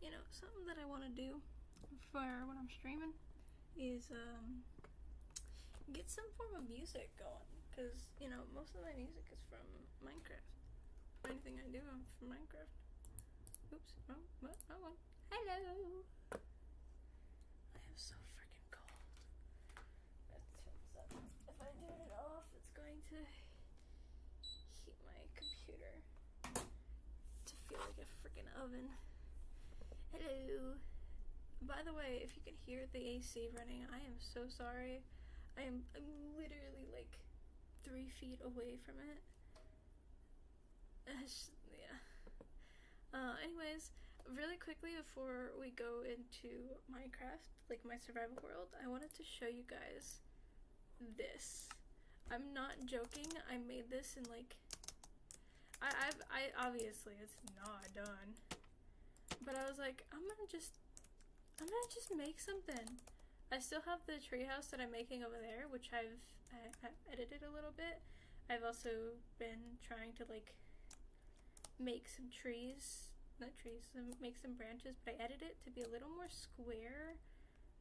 you know, something that I want to do for when I'm streaming is get some form of music going, because, you know, most of my music is from Minecraft. Anything I do, I'm from Minecraft. Oops, oh, what? Oh, hello! I am so freaking cold. That turns up. If I turn it off, it's going to heat my computer to feel like a freaking oven. Hello! By the way, if you can hear the AC running, I am so sorry. I'm literally like 3 feet away from it. Yeah. Anyways, really quickly before we go into Minecraft, like my survival world, I wanted to show you guys this. I'm not joking. I made this in like I obviously it's not done, but I was like, I'm gonna just make something. I still have the treehouse that I'm making over there, which I've edited a little bit. I've also been trying to like make some make some branches, but I edited it to be a little more square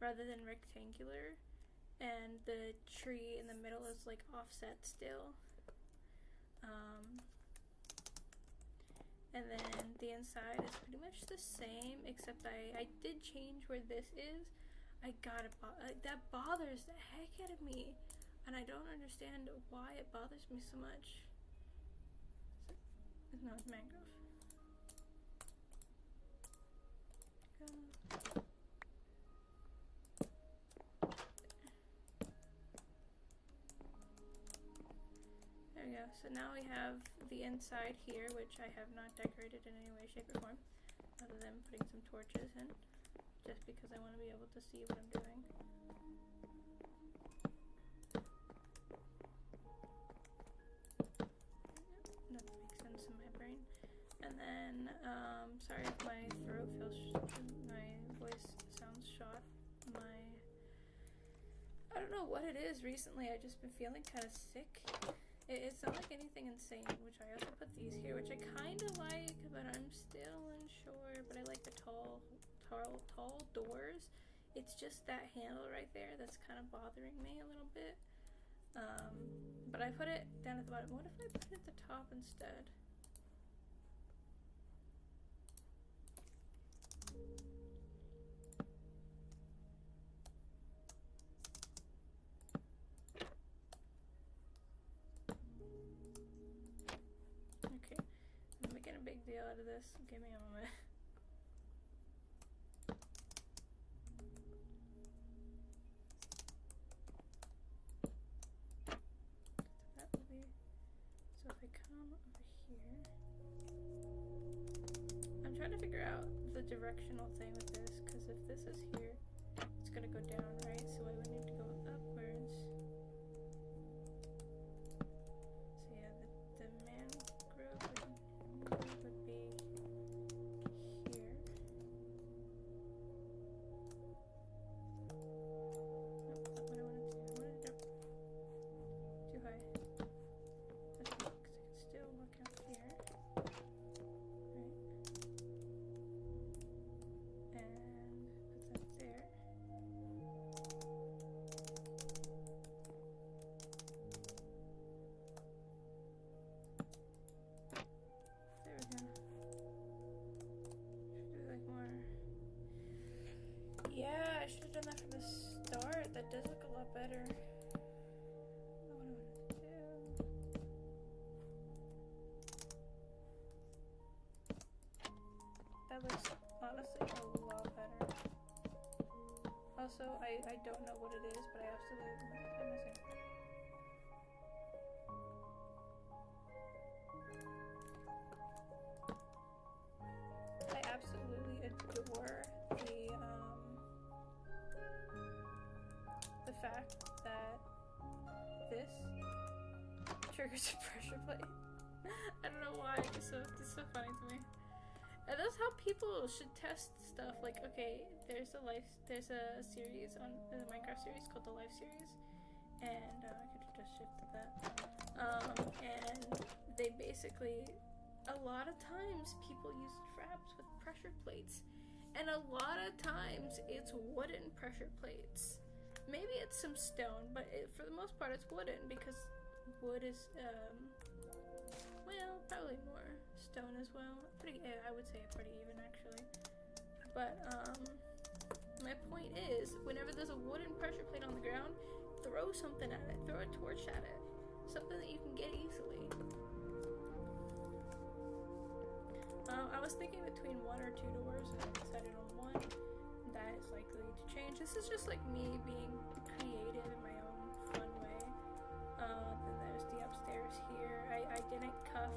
rather than rectangular, and the tree in the middle is like offset still. And then the inside is pretty much the same, except I did change where this is. That bothers the heck out of me, and I don't understand why it bothers me so much. No, it's mangrove. There we go. So now we have the inside here, which I have not decorated in any way, shape, or form, other than putting some torches in, just because I want to be able to see what I'm doing. That makes sense in my brain. And then, sorry if my throat my voice sounds shot. I don't know what it is recently. I've just been feeling kind of sick. It's not like anything insane, which I also put these here, which I kind of like, but I'm still unsure. But I like the tall doors. It's just that handle right there that's kind of bothering me a little bit. But I put it down at the bottom. What if I put it at the top instead? Okay, I'm making a big deal out of this. Give me a moment. That will be, so if I come over here, I'm trying to figure out the directional thing with this, because if this is here, it's gonna go down, right? So I would need to go upwards. So yeah, the mangrove would be here. Nope, not what I wanted to do. I wanted to jump too high. That's because I can still walk out here. Right. And put that there. There we go. Should do like more. Yeah, I should have done that from the start. That does look a lot better. What I wanted to do. That looks honestly a lot better. Also, I don't know what it is, but I absolutely I'm missing. I absolutely adore the fact that this triggers a pressure plate. I don't know why, it's so funny to me. And that's how people should test stuff. Like, okay, there's a series on the Minecraft series called the Life series, and I could have just shifted that. And they basically, a lot of times people use traps with pressure plates, And a lot of times it's wooden pressure plates. Maybe it's some stone, but for the most part it's wooden, because wood is, well, probably more stone as well. I would say pretty even actually. But my point is, whenever there's a wooden pressure plate on the ground, throw something at it. Throw a torch at it. Something that you can get easily. I was thinking between 1 or 2 doors, and I decided on 1. That is likely to change. This is just like me being creative in my own fun way. Then there's the upstairs here. I didn't cut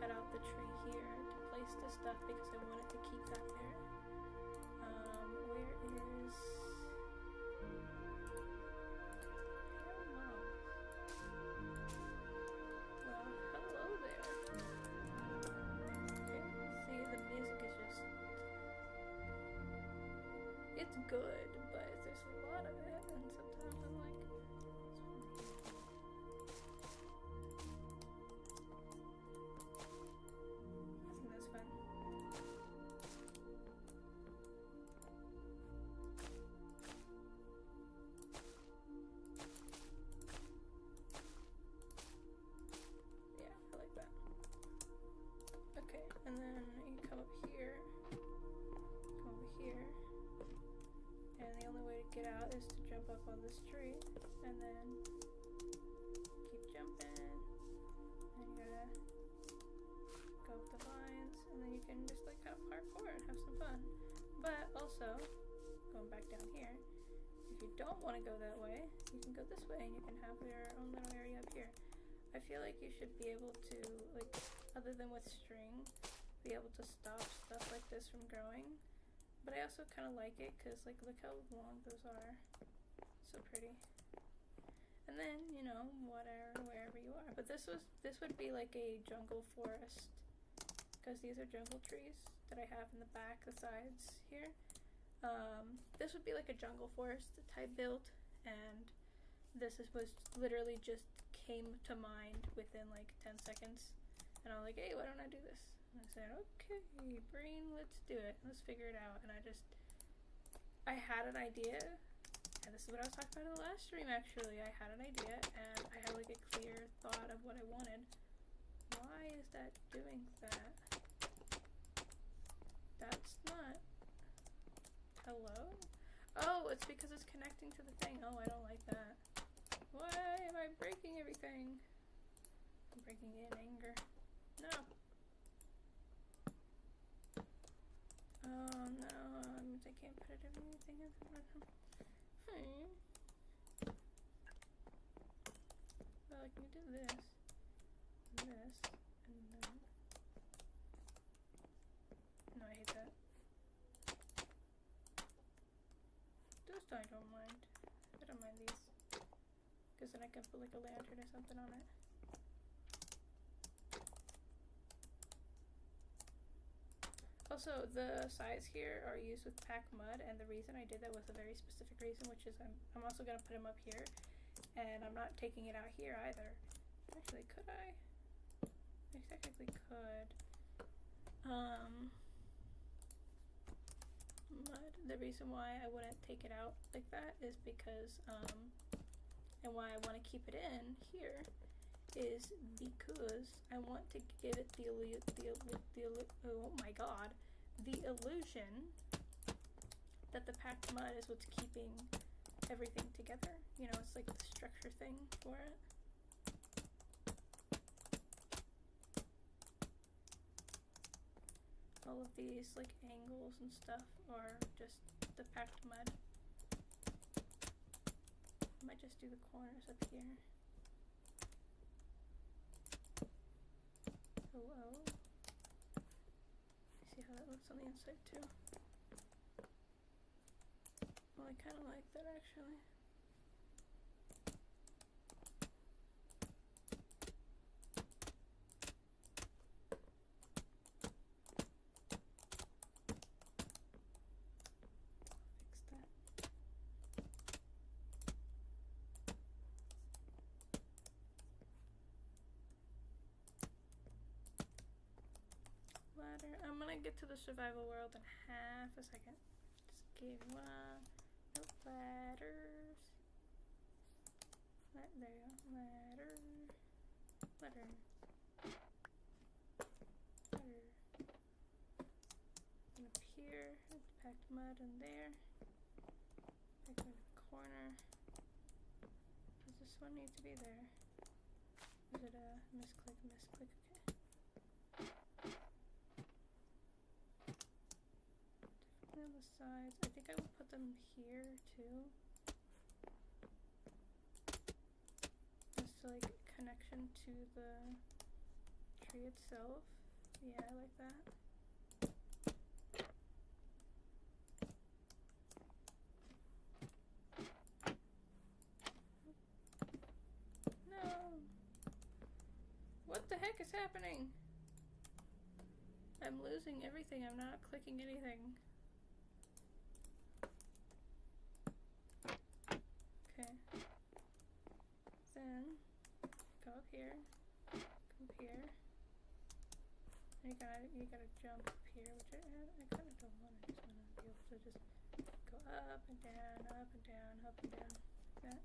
out the tree here to place the stuff because I wanted to keep that there. Where is... I don't know. Well, hello there. Okay, see, the music is just... It's good, but there's a lot of it, and sometimes I'm like... I think that's fun. Yeah, I like that. Okay, and then you come up here, come over here, and the only way to get out is to jump up on this tree, and then keep jumping, and you gotta go up the vines, and then you can just like kind of parkour and have some fun. But also, going back down here, if you don't want to go that way, you can go this way and you can have your own little area up here. I feel like you should be able to, like, other than with string, be able to stop stuff like this from growing. But I also kind of like it because, like, look how long those are. So pretty. And then, you know, wherever you are. But this would be like a jungle forest, because these are jungle trees that I have in the back, the sides here. This would be like a jungle forest type build, and this was literally just came to mind within like 10 seconds. And I was like, hey, why don't I do this? And I said, okay, brain, let's do it. Let's figure it out. And I had an idea, and this is what I was talking about in the last stream actually. I had an idea, and I had like a clear thought of what I wanted. Why is that doing that? That's not... Hello? Oh, it's because it's connecting to the thing. Oh, I don't like that. Why am I breaking everything? I'm breaking it in anger. No. Oh no, that means I can't put it in anything else. Well, I can do this, and then... No, I hate that. Those I don't mind. I don't mind these. Because then I can put like a lantern or something on it. Also, the sides here are used with packed mud, and the reason I did that was a very specific reason, which is I'm also going to put them up here, and I'm not taking it out here either. Actually, could I? I technically could. Mud. The reason why I wouldn't take it out like that is because, and why I want to keep it in here is because I want to give it the oh my god, the illusion that the packed mud is what's keeping everything together. You know, it's like the structure thing for it. All of these like angles and stuff are just the packed mud. I might just do the corners up here. Hello. See how that looks on the inside too. Well, I kind of like that actually. I'm gonna gonna get to the survival world in half a second. Just give me one. Nope, ladders. There you go. Ladder. Ladder. Ladder. And up here, it's packed mud in there. Packed mud in the corner. Does this one need to be there? Is it a misclick, misclick? Okay. Definitely on the sides. I think I will put them here too. Just like connection to the tree itself. Yeah, I like that. No! What the heck is happening? I'm losing everything. I'm not clicking anything. Okay. Then go up here. Go up here. And you gotta jump up here, which I kind of don't want. I just want to be able to just go up and down, up and down, up and down, like that.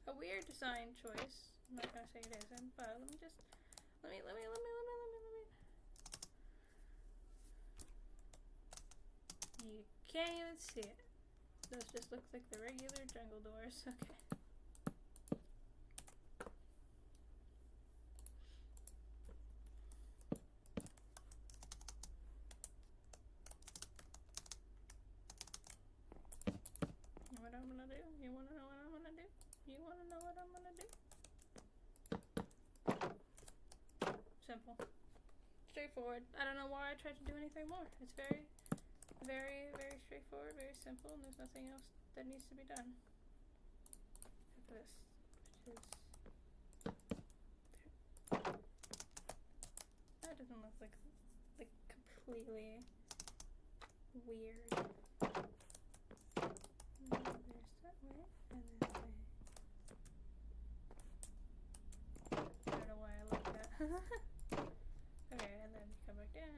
A weird design choice. I'm not gonna say it isn't, but let me. You can't even see it. Those just look like the regular jungle doors. Okay. What I'm gonna do? You wanna know what I'm gonna do? You wanna know what I'm gonna do? Simple. Straightforward. I don't know why I tried to do anything more. It's very, very, very straightforward, very simple, and there's nothing else that needs to be done. Except for this, which is... That doesn't look like completely weird. There's that way, and this way. I don't know why I like that. Okay, and then you come back down.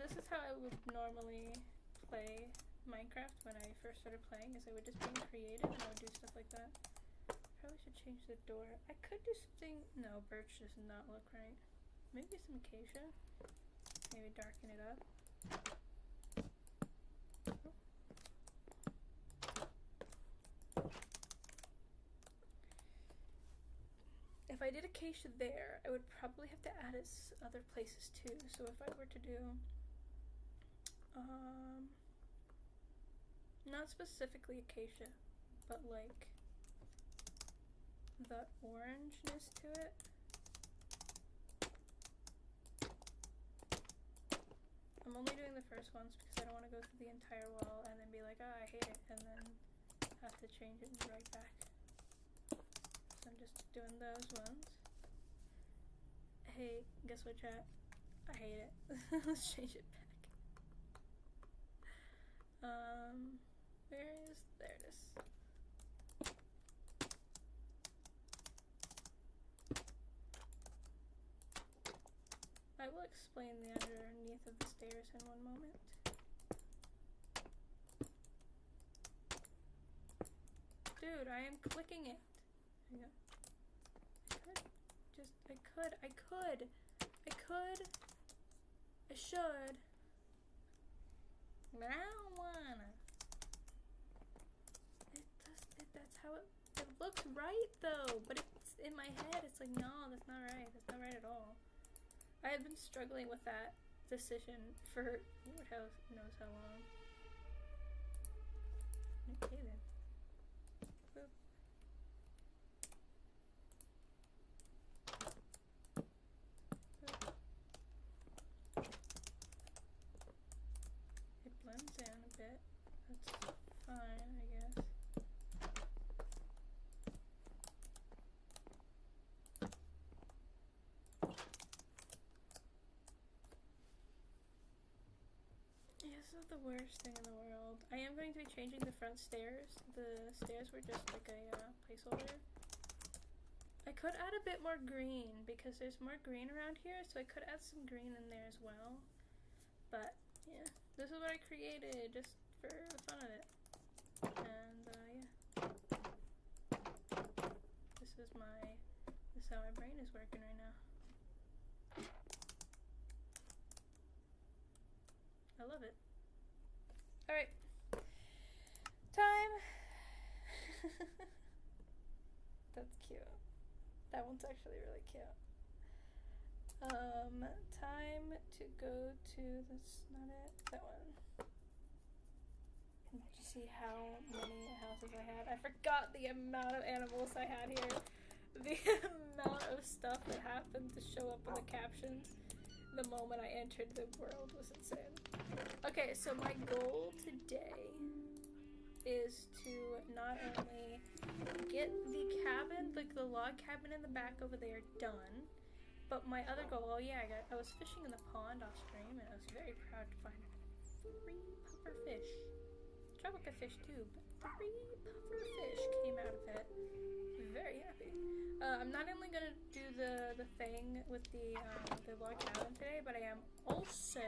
This is how I would normally play Minecraft when I first started playing, is I would just be creative and I would do stuff like that. Probably should change the door. I could do something... No, birch does not look right. Maybe some acacia. Maybe darken it up. If I did acacia there, I would probably have to add it other places too. So if I were to do, not specifically acacia, but like the orangeness to it. I'm only doing the first ones because I don't want to go through the entire wall and then be like, oh, I hate it, and then have to change it right back. So I'm just doing those ones. Hey, guess what, chat? I hate it. Let's change it back. There it is. I will explain the underneath of the stairs in one moment. Dude, I am clicking it. There you go. I should. But I don't wanna. That's how it looks right though, but it's in my head, it's like, no, that's not right. That's not right at all. I have been struggling with that decision for Lord knows how long. Okay then. Boop. It blends in a bit. That's fine. This is the worst thing in the world. I am going to be changing the front stairs. The stairs were just like a placeholder. I could add a bit more green because there's more green around here, so I could add some green in there as well. But yeah, this is what I created just for the fun of it. And yeah, this is how my brain is working right now. I love it. All right, time. That's cute. That one's actually really cute. Time to go to, that's not it, that one. Did you see how many houses I had? I forgot the amount of animals I had here. The amount of stuff that happened to show up in the captions the moment I entered the world was insane. Okay, so my goal today is to not only get the cabin, like the log cabin in the back over there done, but my other goal, oh yeah, I was fishing in the pond off stream and I was very proud to find 3 puffer fish. Tropica fish too, but 3 puffer fish came out of it. Very happy. I'm not only gonna do the thing with the log cabin today, but I am also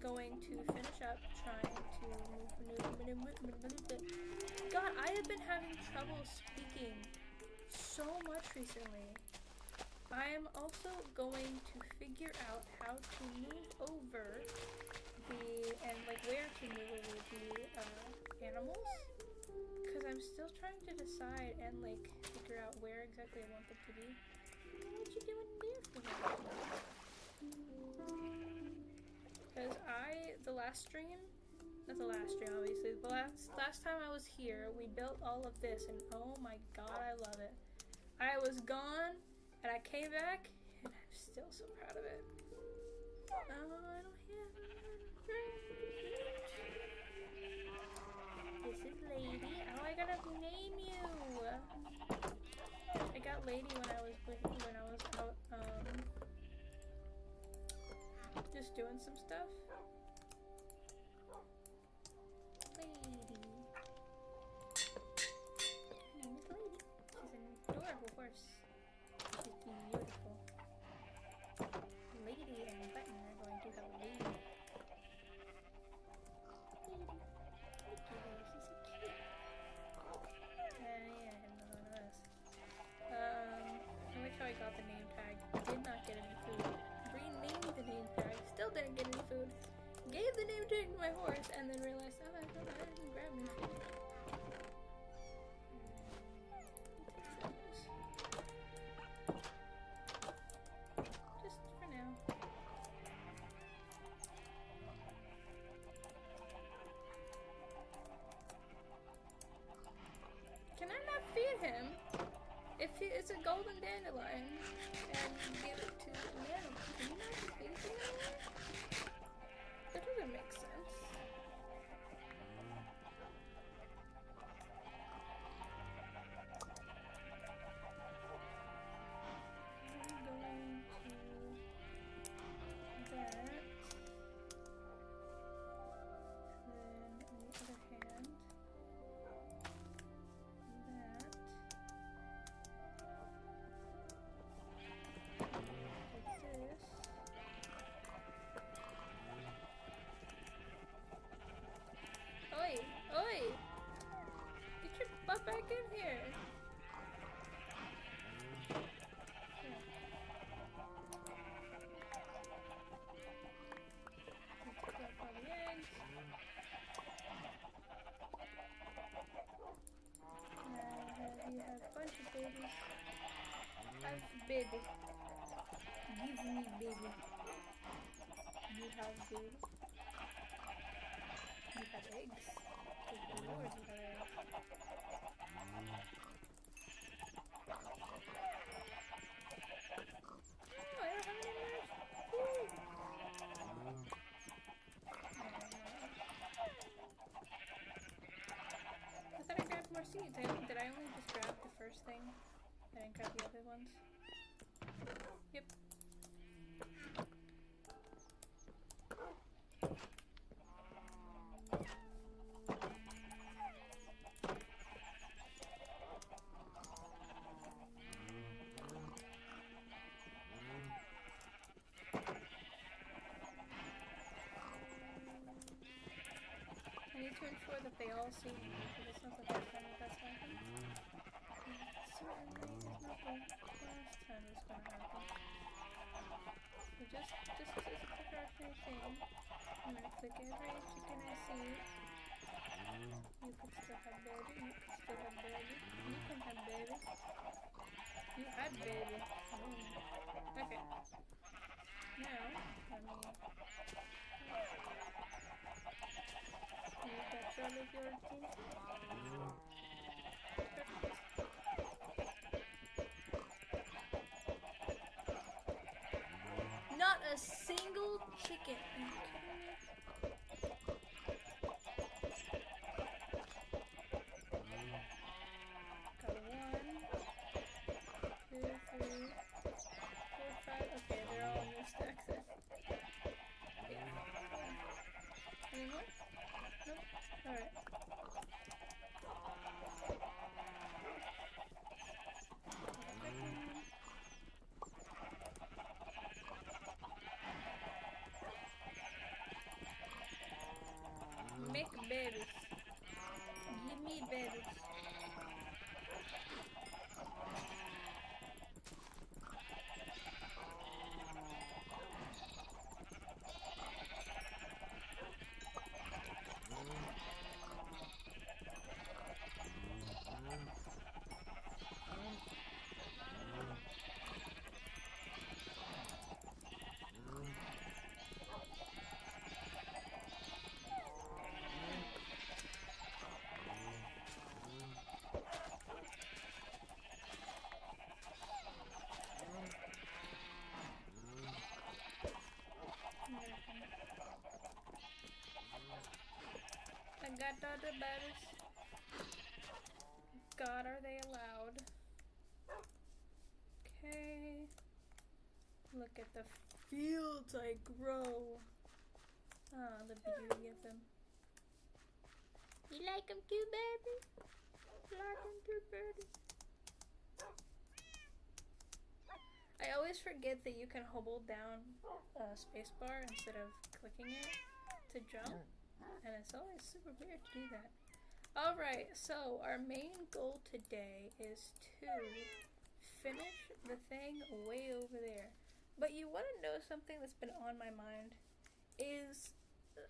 going to finish up trying to God, I have been having trouble speaking so much recently. I am also going to figure out how to move over and like where to move over the animals, because I'm still trying to decide and like figure out where exactly I want them to be. What you doing there for me? Because the last stream, not the last stream obviously, the last time I was here, we built all of this and oh my god, I love it. I was gone and I came back and I'm still so proud of it. Oh, I don't have This is Lady. Oh, I gotta name you. I got Lady when I was out just doing some stuff. Lady. Her name is Lady. She's an adorable horse. She's beautiful. Lady and Button are going to have a baby. Lady. Look at her. She's so cute. Yeah, I have another one of those. I like how I got the name tag. Did not get any food. Renamed the name tag. Still didn't get any food. Gave the name tag to my horse and then realized, oh, I didn't grab any food. Just for now. Can I not feed him? If it's a golden dandelion and give it to an animal, can you not feed it anymore? That doesn't make sense. I'm going to that. Then on the other hand, that. Like this. Oi! Oi! Get your butt back in here! Here. Let's pick up all the eggs. You have a bunch of babies. Have baby. Give me baby. You have baby. You have eggs. Good lord, you have eggs. Oh, I don't have any more. Woo. I thought I grabbed more seeds. Did I only just grab the first thing? I didn't grab the other ones? Yep. that they all see me, because it's not the first time that that's happened. And certainly is not the last time it's gonna happen. So just as a precautionary thing, I'm gonna click every chicken I see. You could still have baby, you could still have baby, you can have baby. You had baby. Okay. Now, let me use control of your team. Not a single chicken. Are you kidding me? Got 1, 2, 3, 4, 5. Okay, they're all in their stacks then. Yeah. Any more? Nope. Alright. Make babies. Give me babies. I got all the babies. God, are they allowed? Okay. Look at the fields I grow. Ah, the beauty of them. You like them too, baby? You like them too, baby? I always forget that you can hold down spacebar instead of clicking it to jump. And it's always super weird to do that. Alright, so our main goal today is to finish the thing way over there. But you want to know something that's been on my mind is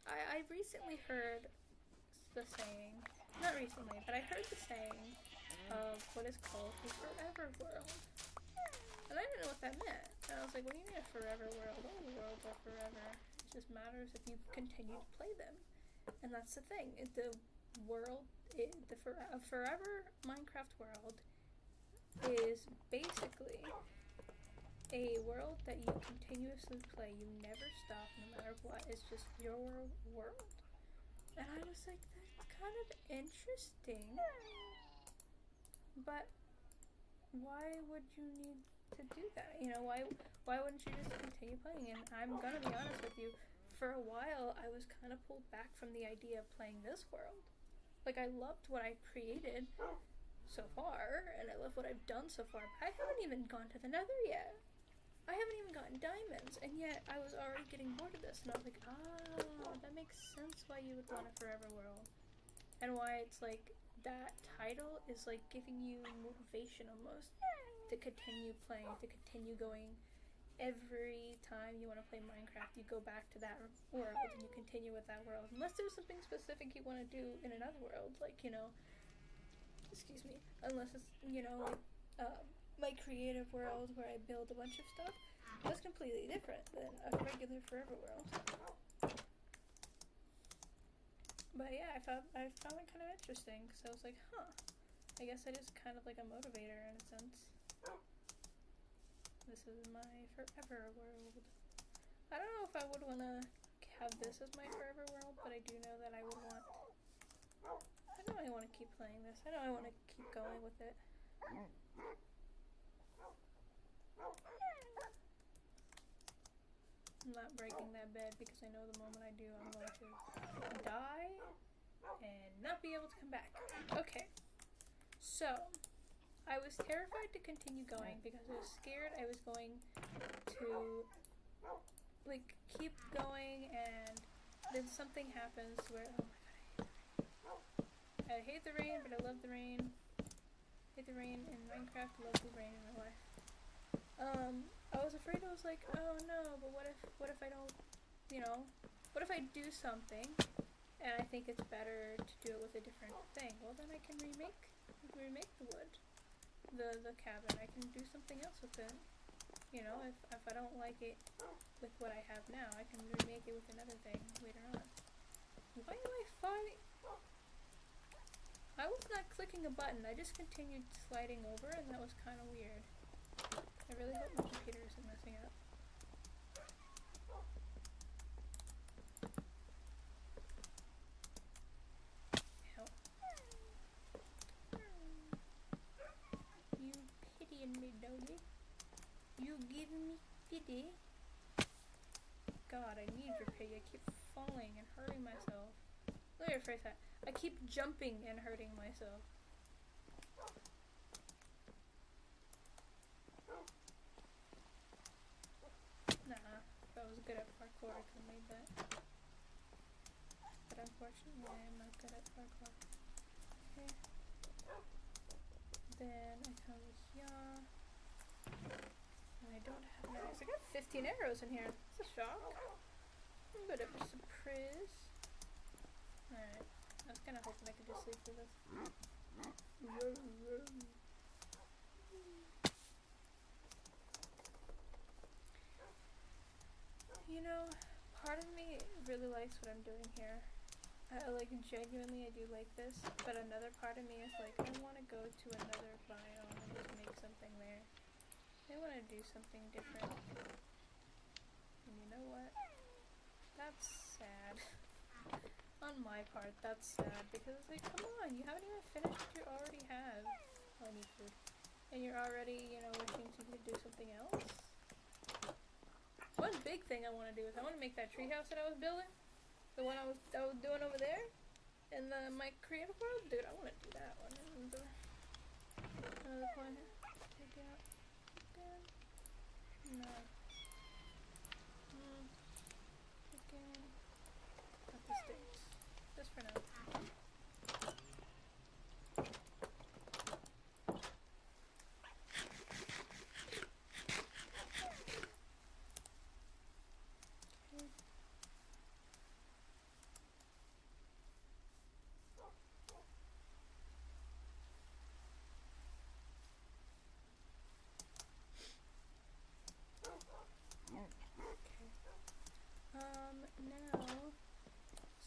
I recently heard the saying, not recently, but I heard the saying of what is called a forever world. And I didn't know what that meant. And I was like, what do you mean a forever world? All the worlds are forever. It just matters if you continue to play them. And that's the thing. The world, the forever Minecraft world is basically a world that you continuously play. You never stop, no matter what. It's just your world. And I was like, that's kind of interesting. But why would you need to do that? You know, why wouldn't you just continue playing? And I'm gonna be honest with you, for a while I was kind of pulled back from the idea of playing this world. Like, I loved what I created so far, and I love what I've done so far, but I haven't even gone to the Nether yet. I haven't even gotten diamonds, and yet I was already getting bored of this, and I was like, that makes sense why you would want a forever world. And why it's like, that title is like giving you motivation almost to continue playing, to continue going. Every time you want to play Minecraft, you go back to that world and you continue with that world. Unless there's something specific you want to do in another world, like, you know, excuse me, unless it's, you know, like, my creative world where I build a bunch of stuff. That's completely different than a regular forever world. But yeah, I found it kind of interesting, because I was like, I guess it is kind of like a motivator in a sense. This is my forever world. I don't know if I would want to have this as my forever world, but I do know that I would want... I know I want to keep playing this. I know I want to keep going with it. I'm not breaking that bed because I know the moment I do, I'm going to die and not be able to come back. Okay, so I was terrified to continue going because I was scared I was going to like keep going and then something happens where, oh my god, I hate the rain, but I love the rain. Hate the rain in Minecraft, love the rain in real life. I was afraid. I was like, oh no, but what if I don't, what if I do something and I think it's better to do it with a different thing? Well, then I can remake the wood, the cabin. I can do something else with it. If I don't like it with what I have now, I can remake it with another thing later on. Why am I fighting? I was not clicking a button. I just continued sliding over, and that was kind of weird. I really hope my computer isn't messing up. Help. You pitying me, doggy. You give me pity. God, I need your pity. I keep falling and hurting myself. Let me rephrase that. I keep jumping and hurting myself. Nah, if I was good at parkour, I could have made that. But unfortunately, I am not good at parkour. Okay. Then I come with yaw. And I don't have arrows. I got 15 arrows in here. That's a shock. I'm a bit of a surprise. Alright. I was kind of hoping I could just sleep through this. Part of me really likes what I'm doing here. Genuinely, I do like this. But another part of me is like, I want to go to another biome and just make something there. I want to do something different. And you know what? That's sad. On my part, that's sad. Because it's like, come on, you haven't even finished what you already have. Oh, I need food. And you're already, wishing to do something else? One big thing I want to do is I want to make that treehouse that I was building. The one I was doing over there. In my creative world. Dude, I want to do that one. Another point. Take out. Again. No. Again. Got the sticks. Just for now.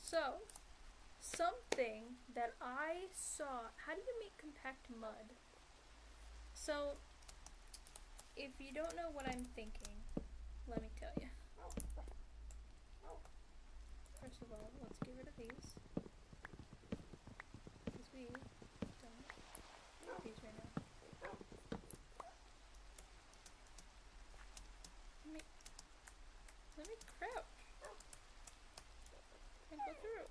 So, something that I saw, how do you make compact mud? So, if you don't know what I'm thinking, let me tell you. First of all, let's get rid of these. Because we don't need these right now. Let me crouch. And go through.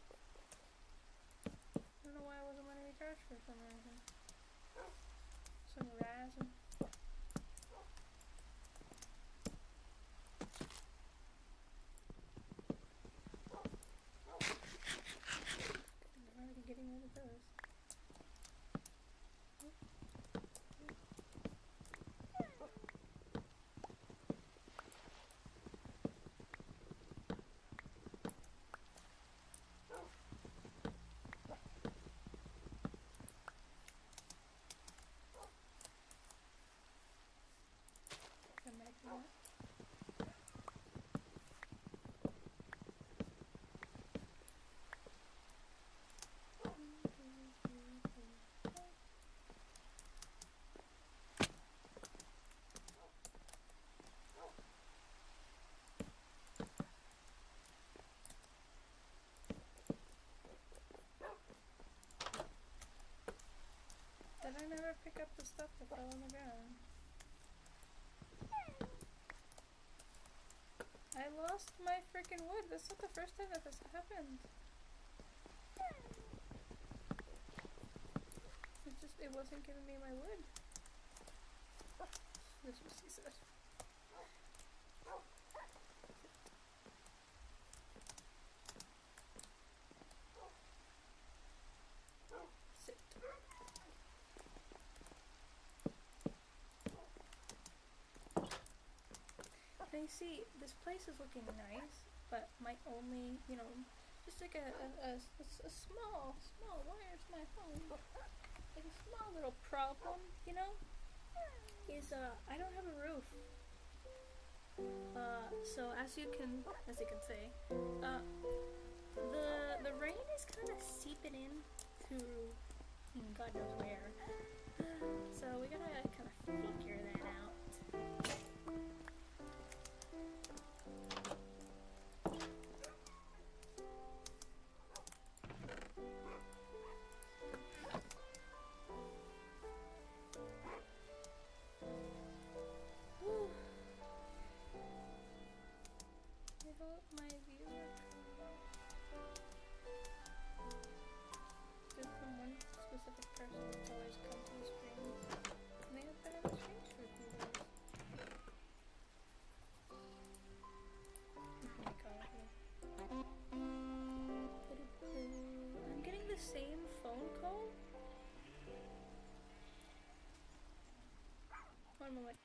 I don't know why I wasn't letting me crouch for some reason. Some reason. I'm already getting rid of those. Did I never pick up the stuff that fell on the ground? I lost my freaking wood. That's not the first time that this happened. It wasn't giving me my wood. This was success. Now you see, this place is looking nice, but my only, you know, just like a small, where's my phone? Like a small little problem, you know, is I don't have a roof. So as you can see, the rain is kind of seeping in through God knows where. So we gotta kind of figure that out. I hope my views are cool. Just from one specific person that's always come to the stream. And they have been on the streams for a few days. I'm getting the same phone call. One moment.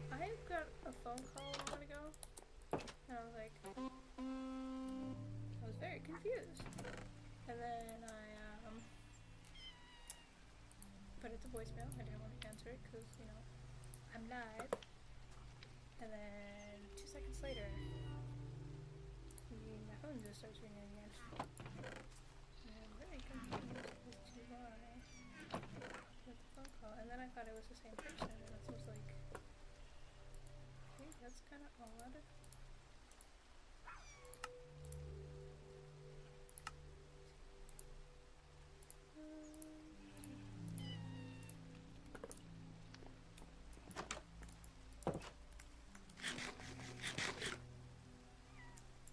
I got a phone call a moment ago, and I was like, I was very confused. And then I put it to voicemail. I didn't want to answer it because, you know, I'm live. And then 2 seconds later, my phone just starts ringing again. And I'm really confused as to why with the phone call. And then I thought it was the same person, and it was like, okay, that's kind of odd.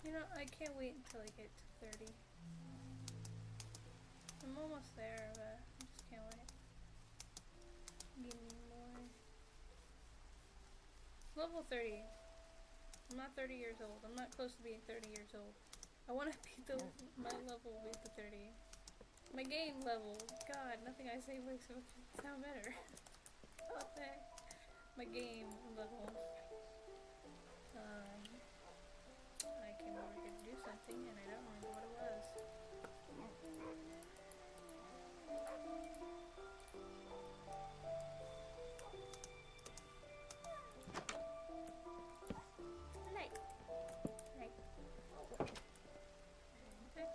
You know, I can't wait until I get to 30. I'm almost there, but I just can't wait. Give me more. Level 30. I'm not 30 years old. I'm not close to being 30 years old. I want to beat my level with the 30. My game level. God, nothing I say makes it sound better. What the heck? My game level. I came over here to do something and I don't remember what it was. Like. X.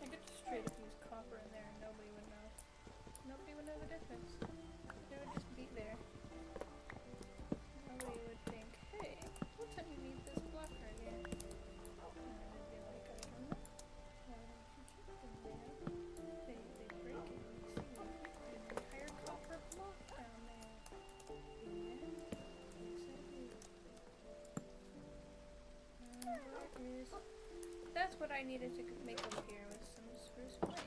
I could just straight up use copper in there and nobody would know. Nobody would know the difference. It would just be there. Nobody would think, hey, what time you need this block right here? And I would be like, I don't know. Why don't you keep them there? They break it. You see, there's an entire copper block down there. And that's what I needed to make over here with some spruce planks.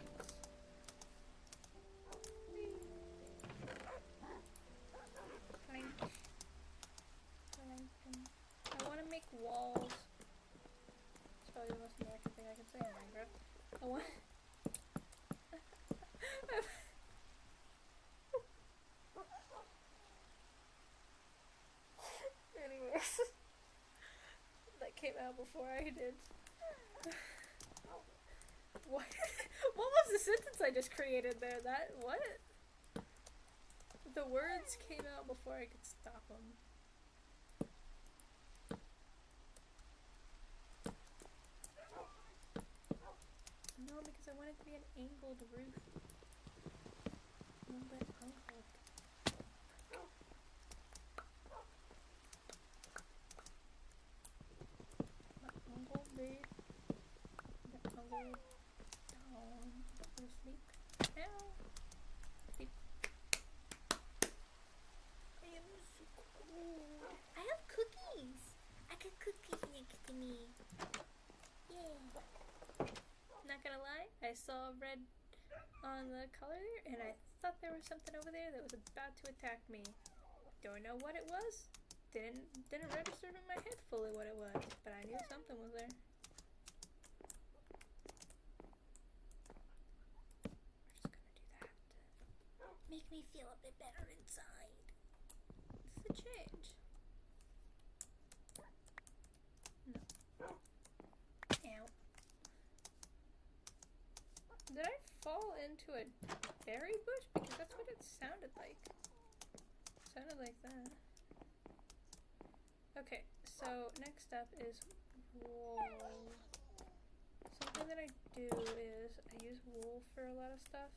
I want to make walls. It's probably the most American thing I can say in Minecraft. I want. Anyways, that came out before I did. What? What was the sentence I just created there? What? The words came out before I could stop them. No, because I want it to be an angled roof. No, but angled. Not angled, babe. The angled down. Go to sleep. red on the color there, and I thought there was something over there that was about to attack me. Don't know what it was. Didn't register in my head fully what it was, but I knew something was there. We're just gonna do that. Make me feel a bit better inside. It's a change. No. Ow. Did I fall into a berry bush? Because that's what it sounded like. It sounded like that. Okay, so next up is wool. Something that I do is I use wool for a lot of stuff.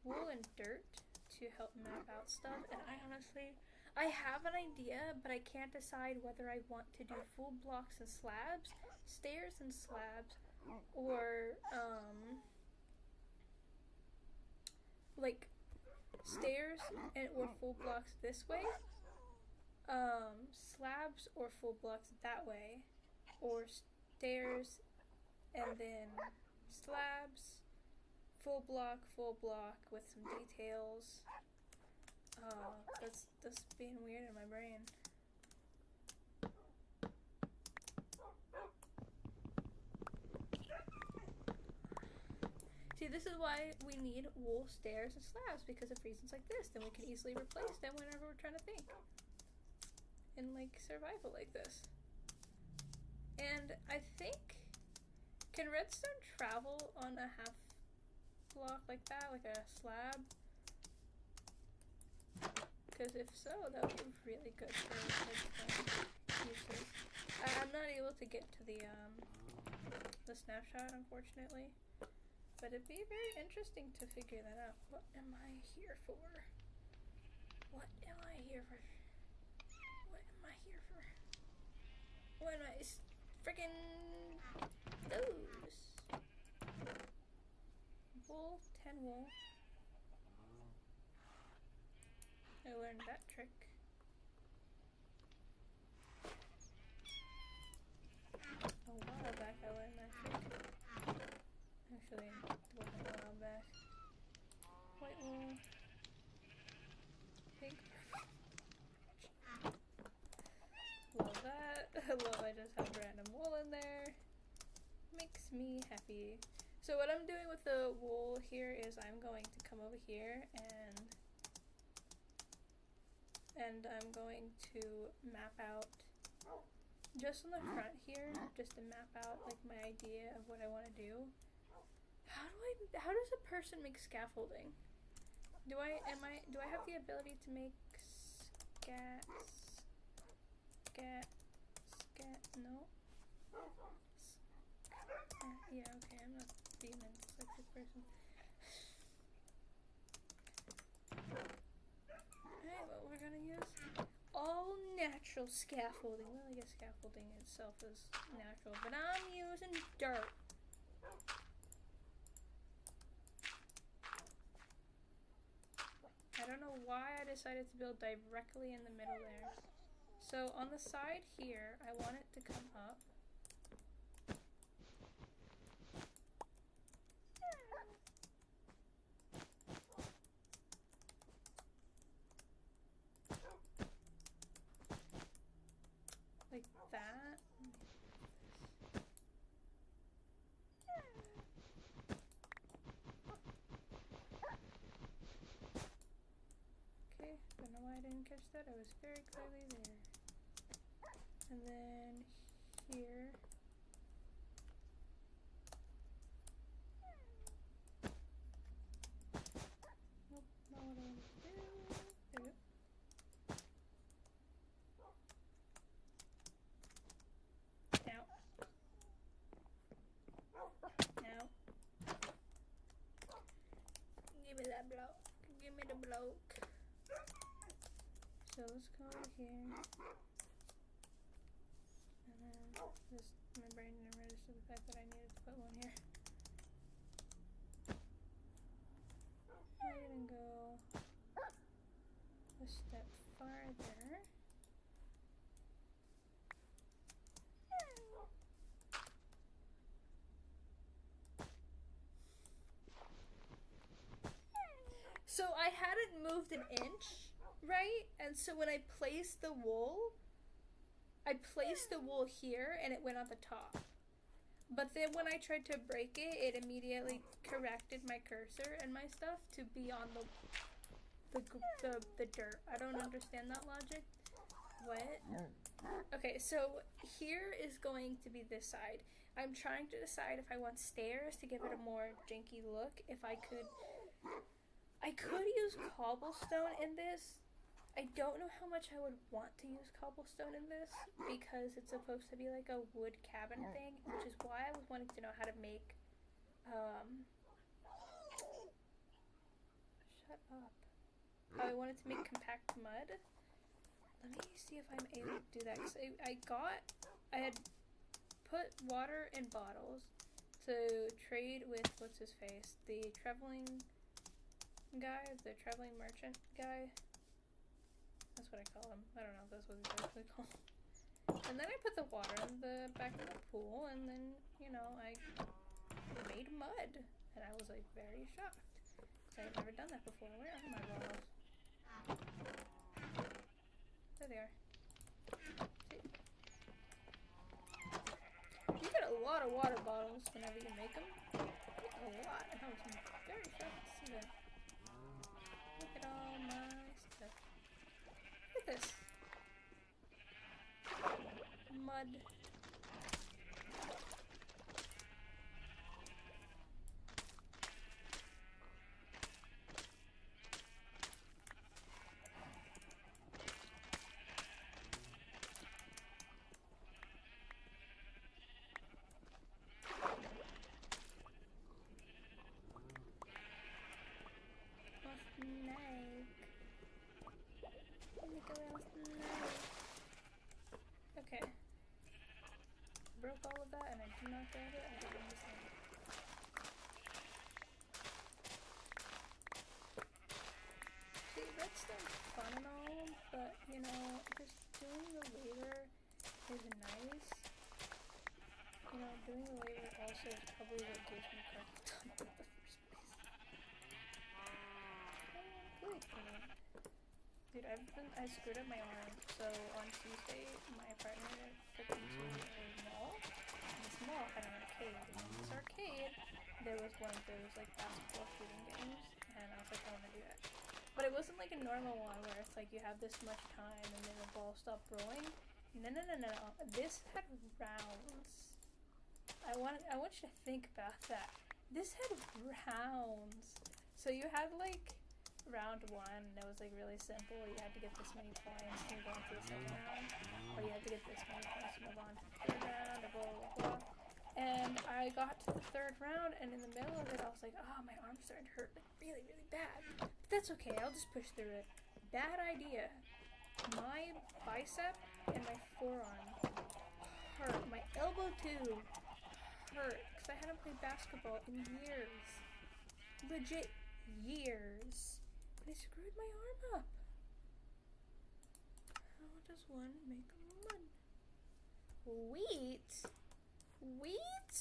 Wool and dirt to help map out stuff, and I have an idea, but I can't decide whether I want to do full blocks and slabs, stairs and slabs, or like stairs and or full blocks this way, slabs or full blocks that way, or stairs and then slabs, full block with some details. That's being weird in my brain. See, this is why we need wool, stairs, and slabs, because of reasons like this. Then we can easily replace them whenever we're trying to think. In, like, survival like this. And I think, can redstone travel on a half block like that, like a slab? Because if so, that would be really good for redstone uses. I'm not able to get to the snapshot, unfortunately. But it'd be very interesting to figure that out. What am I here for? What am I here for? What am I here for? What am I friggin' those? Wool, 10 wool. I learned that trick. A while back I learned that trick. Actually, it wasn't a while back. White wool. Pink. Love that. I love I just have random wool in there. Makes me happy. So what I'm doing with the wool here is I'm going to come over here and I'm going to map out just on the front here, just to map out like my idea of what I want to do. How does a person make scaffolding? Do I have the ability to make no? Yeah, okay, I'm not being a dyslexic person. Alright, well, we're gonna use all natural scaffolding. Well, I guess scaffolding itself is natural, but I'm using dirt. I don't know why I decided to build directly in the middle there. So on the side here, I want it to come up. Like that. Okay, don't know why I didn't catch that. I was very clearly there. And then here. Nope, not what I wanted to do. There we go. Now. Now. Give me that block. Give me the block. So let's go over here. And then just my brain didn't register the fact that I needed to put one here. I'm gonna go a step farther. So I hadn't moved an inch, right? And so when I placed the wool here and it went on the top. But then when I tried to break it, it immediately corrected my cursor and my stuff to be on the dirt. I don't understand that logic. What? Okay, so here is going to be this side. I'm trying to decide if I want stairs to give it a more janky look. If I could use cobblestone in this. I don't know how much I would want to use cobblestone in this because it's supposed to be like a wood cabin thing, which is why I was wanting to know how to make, shut up. How I wanted to make compact mud. Let me see if I'm able to do that, because I had put water in bottles to trade with, what's his face, the traveling guy, the traveling merchant guy. That's what I call him. I don't know if that's what he's actually called. And then I put the water in the back of the pool, and then, you know, I made mud. And I was, like, very shocked. Because I had never done that before. Where are my bottles? There they are. See? You get a lot of water bottles whenever you make them. A lot. And I was very shocked to see that. Look at all my stuff. Look at this. Mud. Okay. Broke all of that and I do not grab it. I don't understand. See, redstone's fun and all, but you know, just doing the labor is nice. You know, doing the labor also is probably what gives me craftin in the first place. Dude, I screwed up my arm. So on Tuesday, my partner took me to a mall. And this mall had an arcade. And in this arcade, there was one of those like basketball shooting games, and I was like, I want to do that. But it wasn't like a normal one where it's like you have this much time and then the ball stopped rolling. No. This had rounds. I want you to think about that. This had rounds. So you had like round one, and it was like really simple. You had to get this many points to move on to the second round, or you had to get this many points to move on to the third round, or blah blah blah. And I got to the third round, and in the middle of it, I was like, oh, my arm's starting to hurt like really, really bad. But that's okay, I'll just push through it. Bad idea. My bicep and my forearm hurt. My elbow too hurt, because I hadn't played basketball in years. Legit years. But I screwed my arm up. How does one make mud? Wheat? Wheat?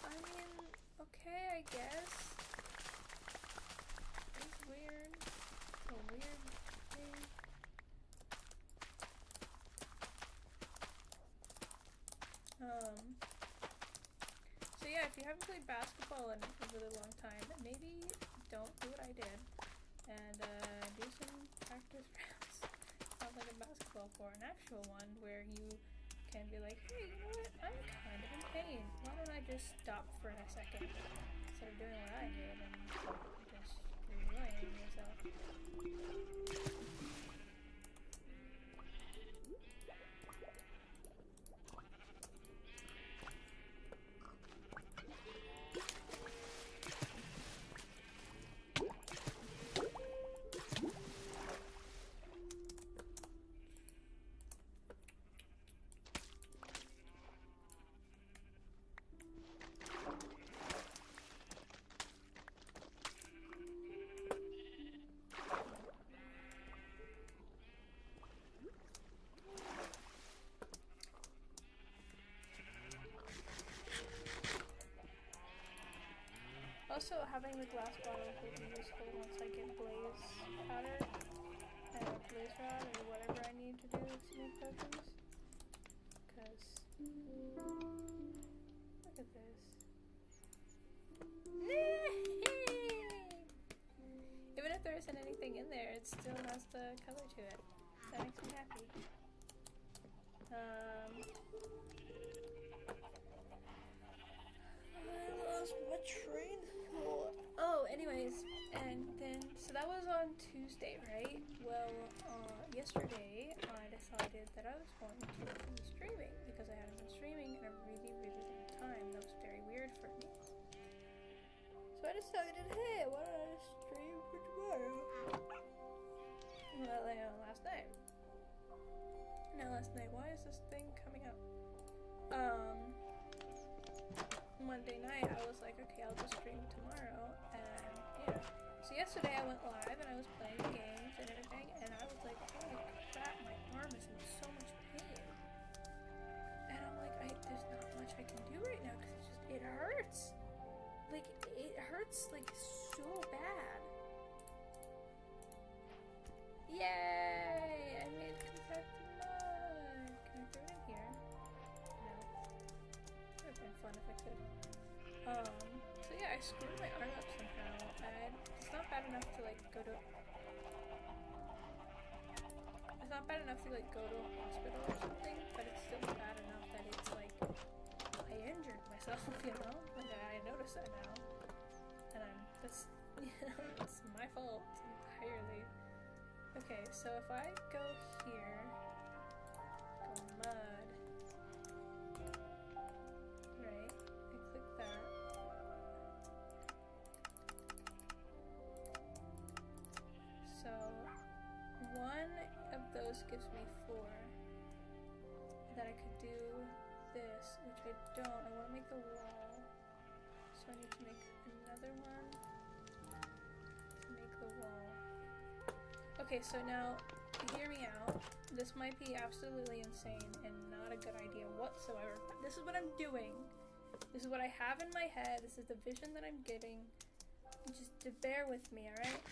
I mean, okay, I guess. It's weird. It's a weird thing. So yeah, if you haven't played basketball in a really long time, maybe don't do what I did and do some practice rounds. Not like a basketball court, an actual one where you can be like, hey, you know what? I'm kind of in pain. Why don't I just stop for a second instead of doing what I did and just ruining yourself. also having the glass bottles will be useful once I get blaze powder and a blaze rod or whatever I need to do to make potions. Cause look at this. Even if there isn't anything in there, it still has the color to it. That makes me happy. I lost my train of thought. Oh, anyways, and then, so that was on Tuesday, right? Well, yesterday I decided that I was going to be streaming because I hadn't been streaming in a really, really long time. That was very weird for me. So I decided, hey, why don't I stream for tomorrow? Well, last night. Now last night, why is this thing coming up? Monday night I was like, okay, I'll just stream tomorrow, and yeah. So yesterday I went live and I was playing games and everything, and I was like, holy crap, my arm is in so much pain. And I'm like, there's not much I can do right now because it hurts. Like, it hurts like so bad. Yay! I made confetti mud. Can I throw it in here? No. It would have been fun if I could. So yeah, I screwed my arm up somehow, and it's not bad enough to like go to. It's not bad enough to like go to a hospital or something, but it's still bad enough that it's like I injured myself, you know? Like I notice that now, and that's it's my fault entirely. Okay, so if I go here, go mud, right, I click that, so one of those gives me 4, then I could do this, which I don't. I want to make the wall, so I need to make another one to make the wall. Okay, so now, hear me out. This might be absolutely insane and not a good idea whatsoever. This is what I'm doing. This is what I have in my head. This is the vision that I'm getting. Just to bear with me, alright?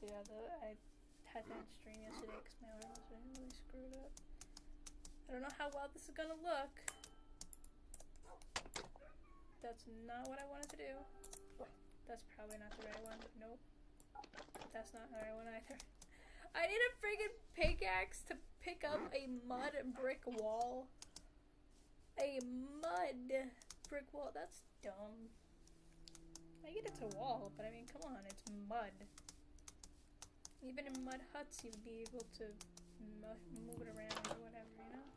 So yeah, I had to stream yesterday because my arm was really screwed up. I don't know how well this is gonna look. That's not what I wanted to do. That's probably not the right one. Nope. That's not the right one either. I need a friggin' pickaxe to pick up a mud brick wall. A mud brick wall. That's dumb. I get it's a wall, but I mean, come on, it's mud. Even in mud huts, you'd be able to move it around or whatever, you know?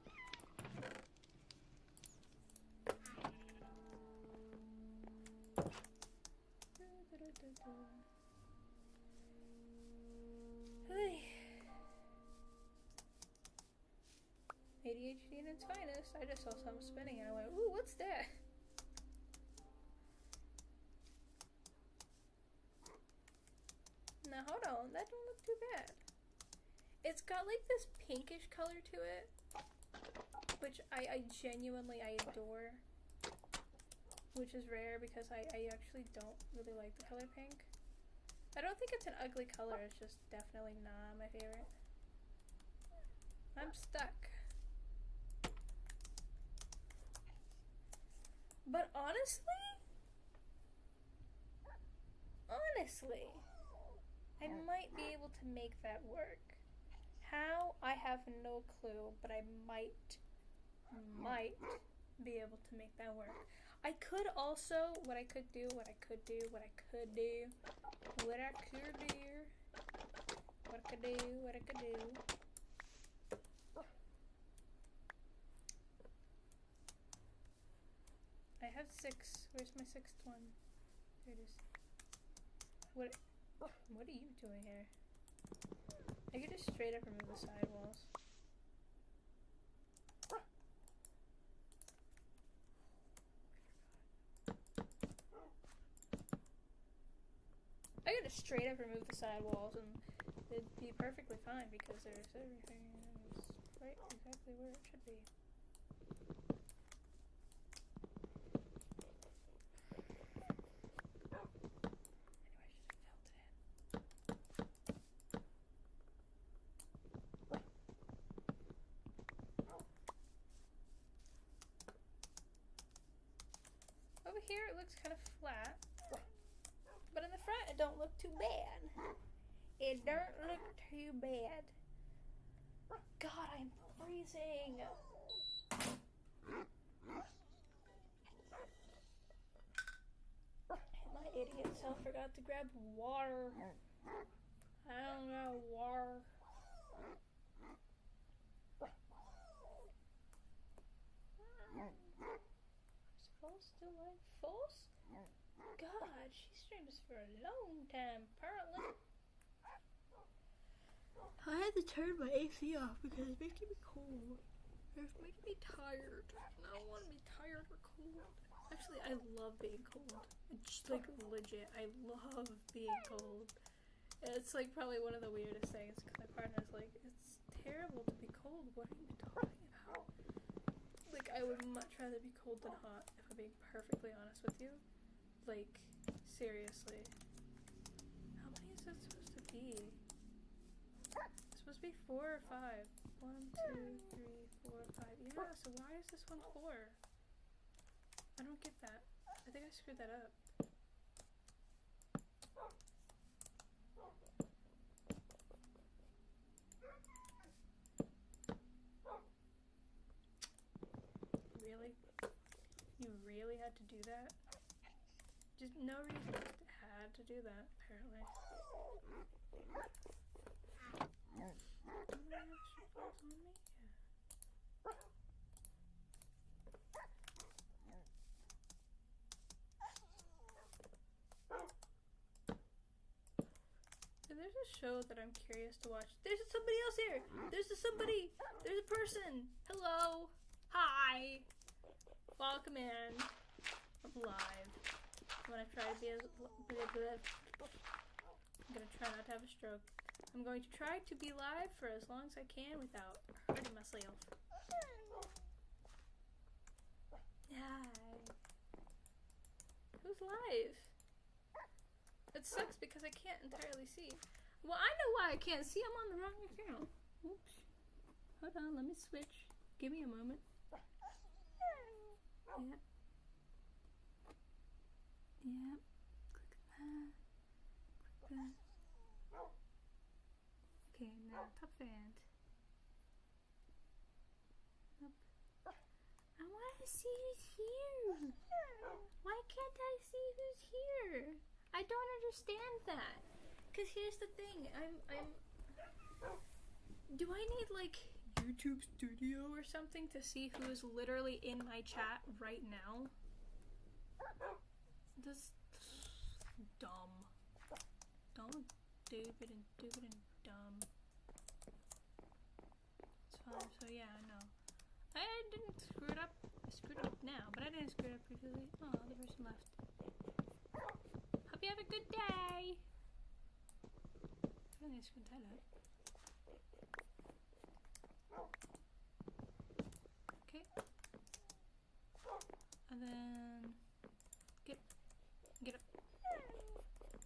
Hey. ADHD in its finest. I just saw something spinning and I went, ooh, what's that? Now hold on, that don't look too bad. It's got like this pinkish color to it, which I genuinely adore. Which is rare because I actually don't really like the color pink. I don't think it's an ugly color, it's just definitely not my favorite. I'm stuck. But honestly, I might be able to make that work. How? I have no clue, but I might be able to make that work. I could also, what I could do, I have 6. Where's my 6th one? There it is. What are you doing here? I could just straight up remove the sidewalls. I could just straight up remove the sidewalls and it'd be perfectly fine because there's everything is right exactly where it should be. over here it looks kind of flat, but in the front it don't look too bad. It don't look too bad. God, I'm freezing. My idiot self forgot to grab water. I don't know water. False still live? False? God, she streams for a long time, apparently. I had to turn my AC off because it's making me cold. It's making me tired. And I don't want to be tired or cold. Actually, I love being cold. It's like legit, I love being cold. It's like probably one of the weirdest things because my partner's like, it's terrible to be cold. What are you talking about? Like, I would much rather be cold than hot, if I'm being perfectly honest with you. Like, seriously. How many is that supposed to be? It's supposed to be 4 or 5. 1, 2, 3, 4, 5. Yeah, so why is this one 4? I don't get that. I think I screwed that up. Really? You really had to do that? Just no reason, just had to do that, apparently. Do I have shapers on me? Yeah. There's a show that I'm curious to watch. There's somebody else here! There's a person! Hello! Hi! Welcome in. I'm live. I'm gonna try to be as... I'm gonna try not to have a stroke. I'm going to try to be live for as long as I can without hurting myself. Hi. Who's live? It sucks because I can't entirely see. Well, I know why I can't see. I'm on the wrong account. Oops. Hold on, let me switch. Give me a moment. Yep. Yep. Click that. Click that. Okay, now top band. Up. I want to see who's here. Why can't I see who's here? I don't understand that. Cause here's the thing. Do I need like YouTube Studio or something to see who is literally in my chat right now? This dumb, stupid and dumb. It's fine. So yeah, I know. I didn't screw it up. I screwed it up now, but I didn't screw it up previously. Oh, the person left. Hope you have a good day. I think I screwed that up. Okay. And then get up.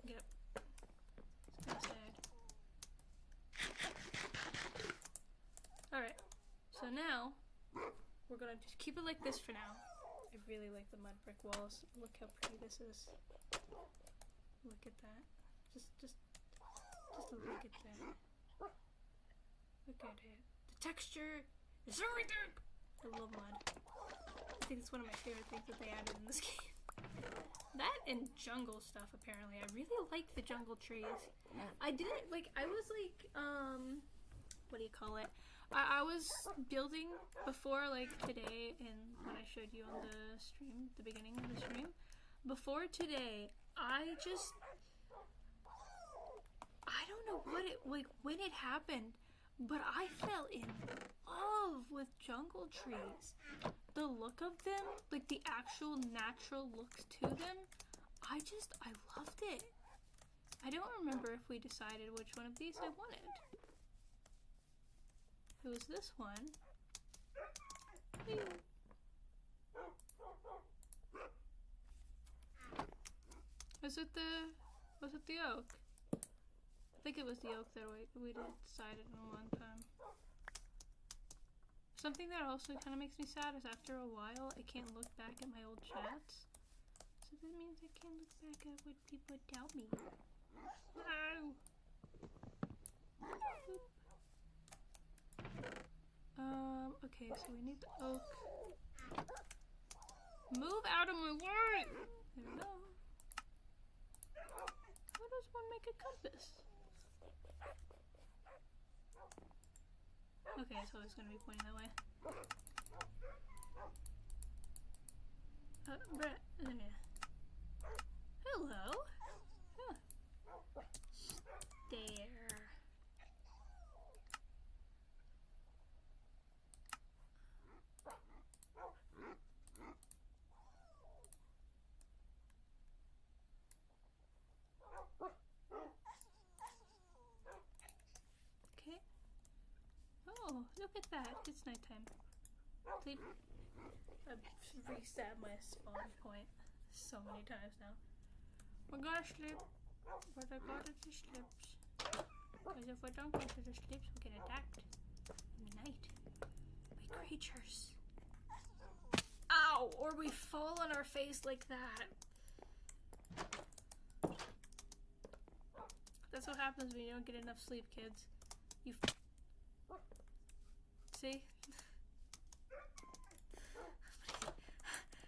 Get up. It's kind of sad. Alright. So now we're gonna just keep it like this for now. I really like the mud brick walls. Look how pretty this is. Look at that. Just look at that. Look at it. The texture is everything! I love mud. I think it's one of my favorite things that they added in this game. That and jungle stuff, apparently. I really like the jungle trees. I didn't, like, I was like, what do you call it? I was building before, like, today, and when I showed you on the stream, the beginning of the stream. Before today, I don't know what it, like, when it happened, but I fell in love with jungle trees. The look of them, like the actual natural looks to them, I loved it. I don't remember if we decided which one of these I wanted. It was this one. Was it the oak? I think it was the oak that we decided on one time. Something that also kind of makes me sad is after a while I can't look back at my old chats So that means I can't look back at what people tell me. No! Okay, so we need the oak. Move out of my way! There we go. How does one make a compass? Okay, so it's gonna be pointing that way. Hello? Huh. There. Okay. Oh, look at that. It's nighttime. I've reset my spawn point so many times now. We're gonna sleep, but I go to the slips. Because if we don't go to the slips, we get attacked in the night by creatures. Ow! Or we fall on our face like that. That's what happens when you don't get enough sleep, kids. You see?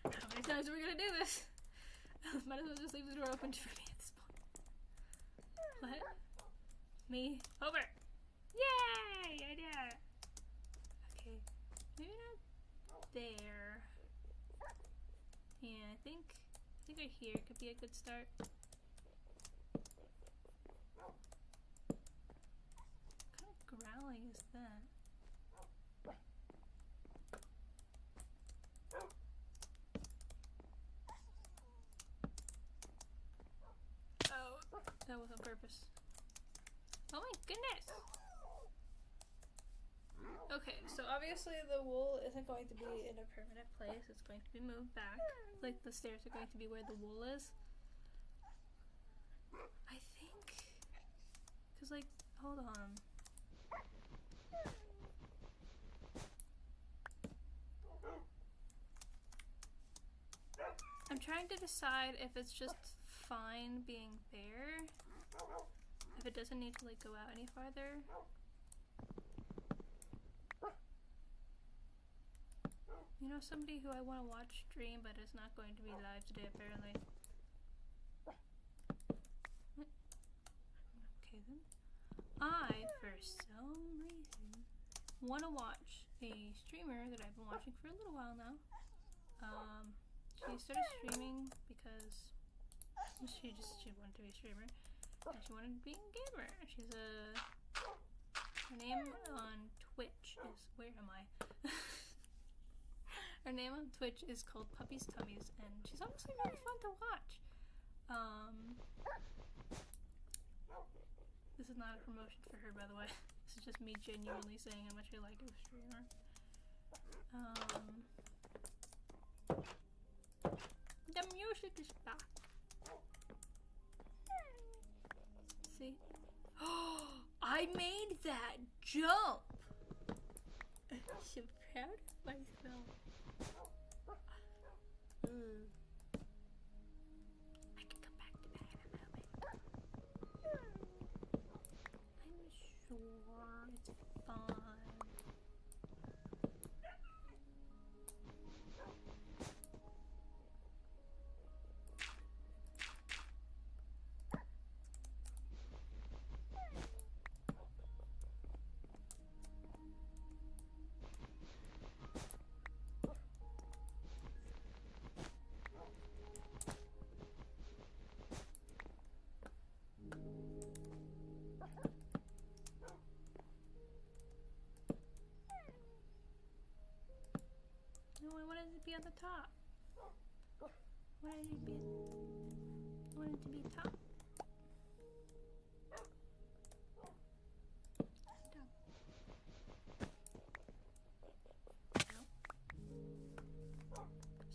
How many times are we gonna do this? Might as well just leave the door open for me at this point. What? Me? Over! Yay! I did it! Okay. Maybe not there. Yeah, I think right here could be a good start. What kind of growling is that? That was on purpose. Oh my goodness! Okay, so obviously the wool isn't going to be in a permanent place. It's going to be moved back. Like the stairs are going to be where the wool is. I think. Because, like, hold on. I'm trying to decide if it's just fine being there, if it doesn't need to like go out any farther. You know, somebody who I want to watch stream but is not going to be live today apparently. What? Okay then. I, for some reason, want to watch a streamer that I've been watching for a little while now. She started streaming because she wanted to be a streamer, and she wanted to be a gamer. Her name on Twitch is, where am I? Her name on Twitch is called Puppy's Tummies, and she's honestly really fun to watch. This is not a promotion for her, by the way. This is just me genuinely saying how much I like her streamer. The music is back. See? Oh, I made that jump! I'm so proud of myself. I can come back to bed in a moment. I'm sure it's fine. No, I wanted it to be on the top. I wanted it to be top.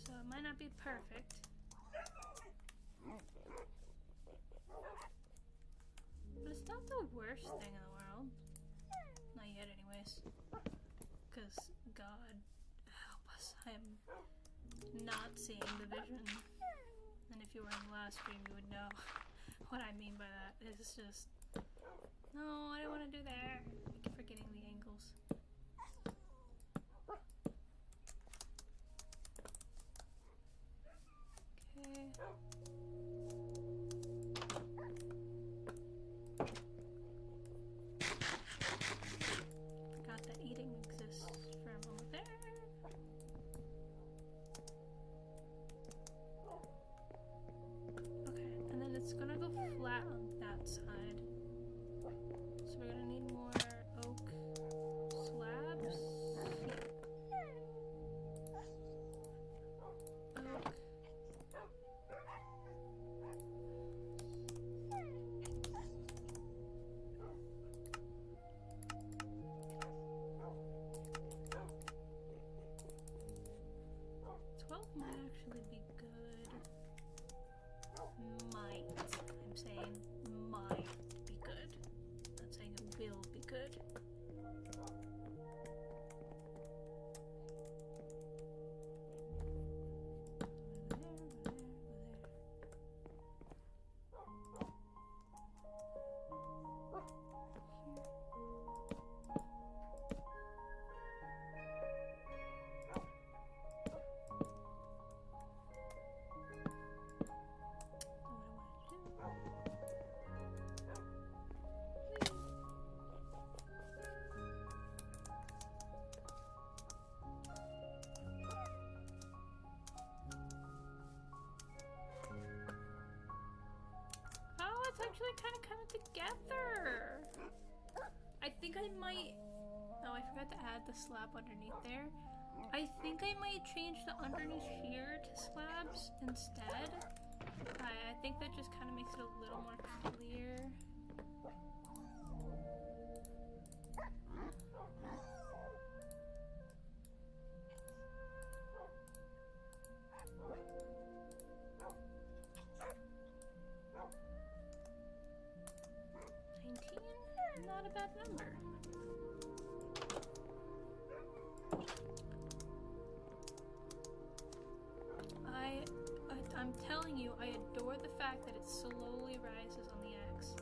So it might not be perfect. But it's not the worst thing in the world. Not yet anyways. Because God help us, I am not seeing the vision. And if if you were in the last stream, you would know what I mean by that. It's just, no, I don't want to do that. I keep forgetting the angles. Okay. Forgot that eating exists for a moment there. Okay, and then it's gonna go flat on that side. So we're gonna need more oak slabs. Oak. 12 might actually be good. Might. I'm saying might be good. Not saying it will be good. It's actually kind of coming together. I think I might... Oh, I forgot to add the slab underneath there. I think I might change the underneath here to slabs instead. I think that just kind of makes it a little more clear. Not a bad number. I'm telling you, I adore the fact that it slowly rises on the X.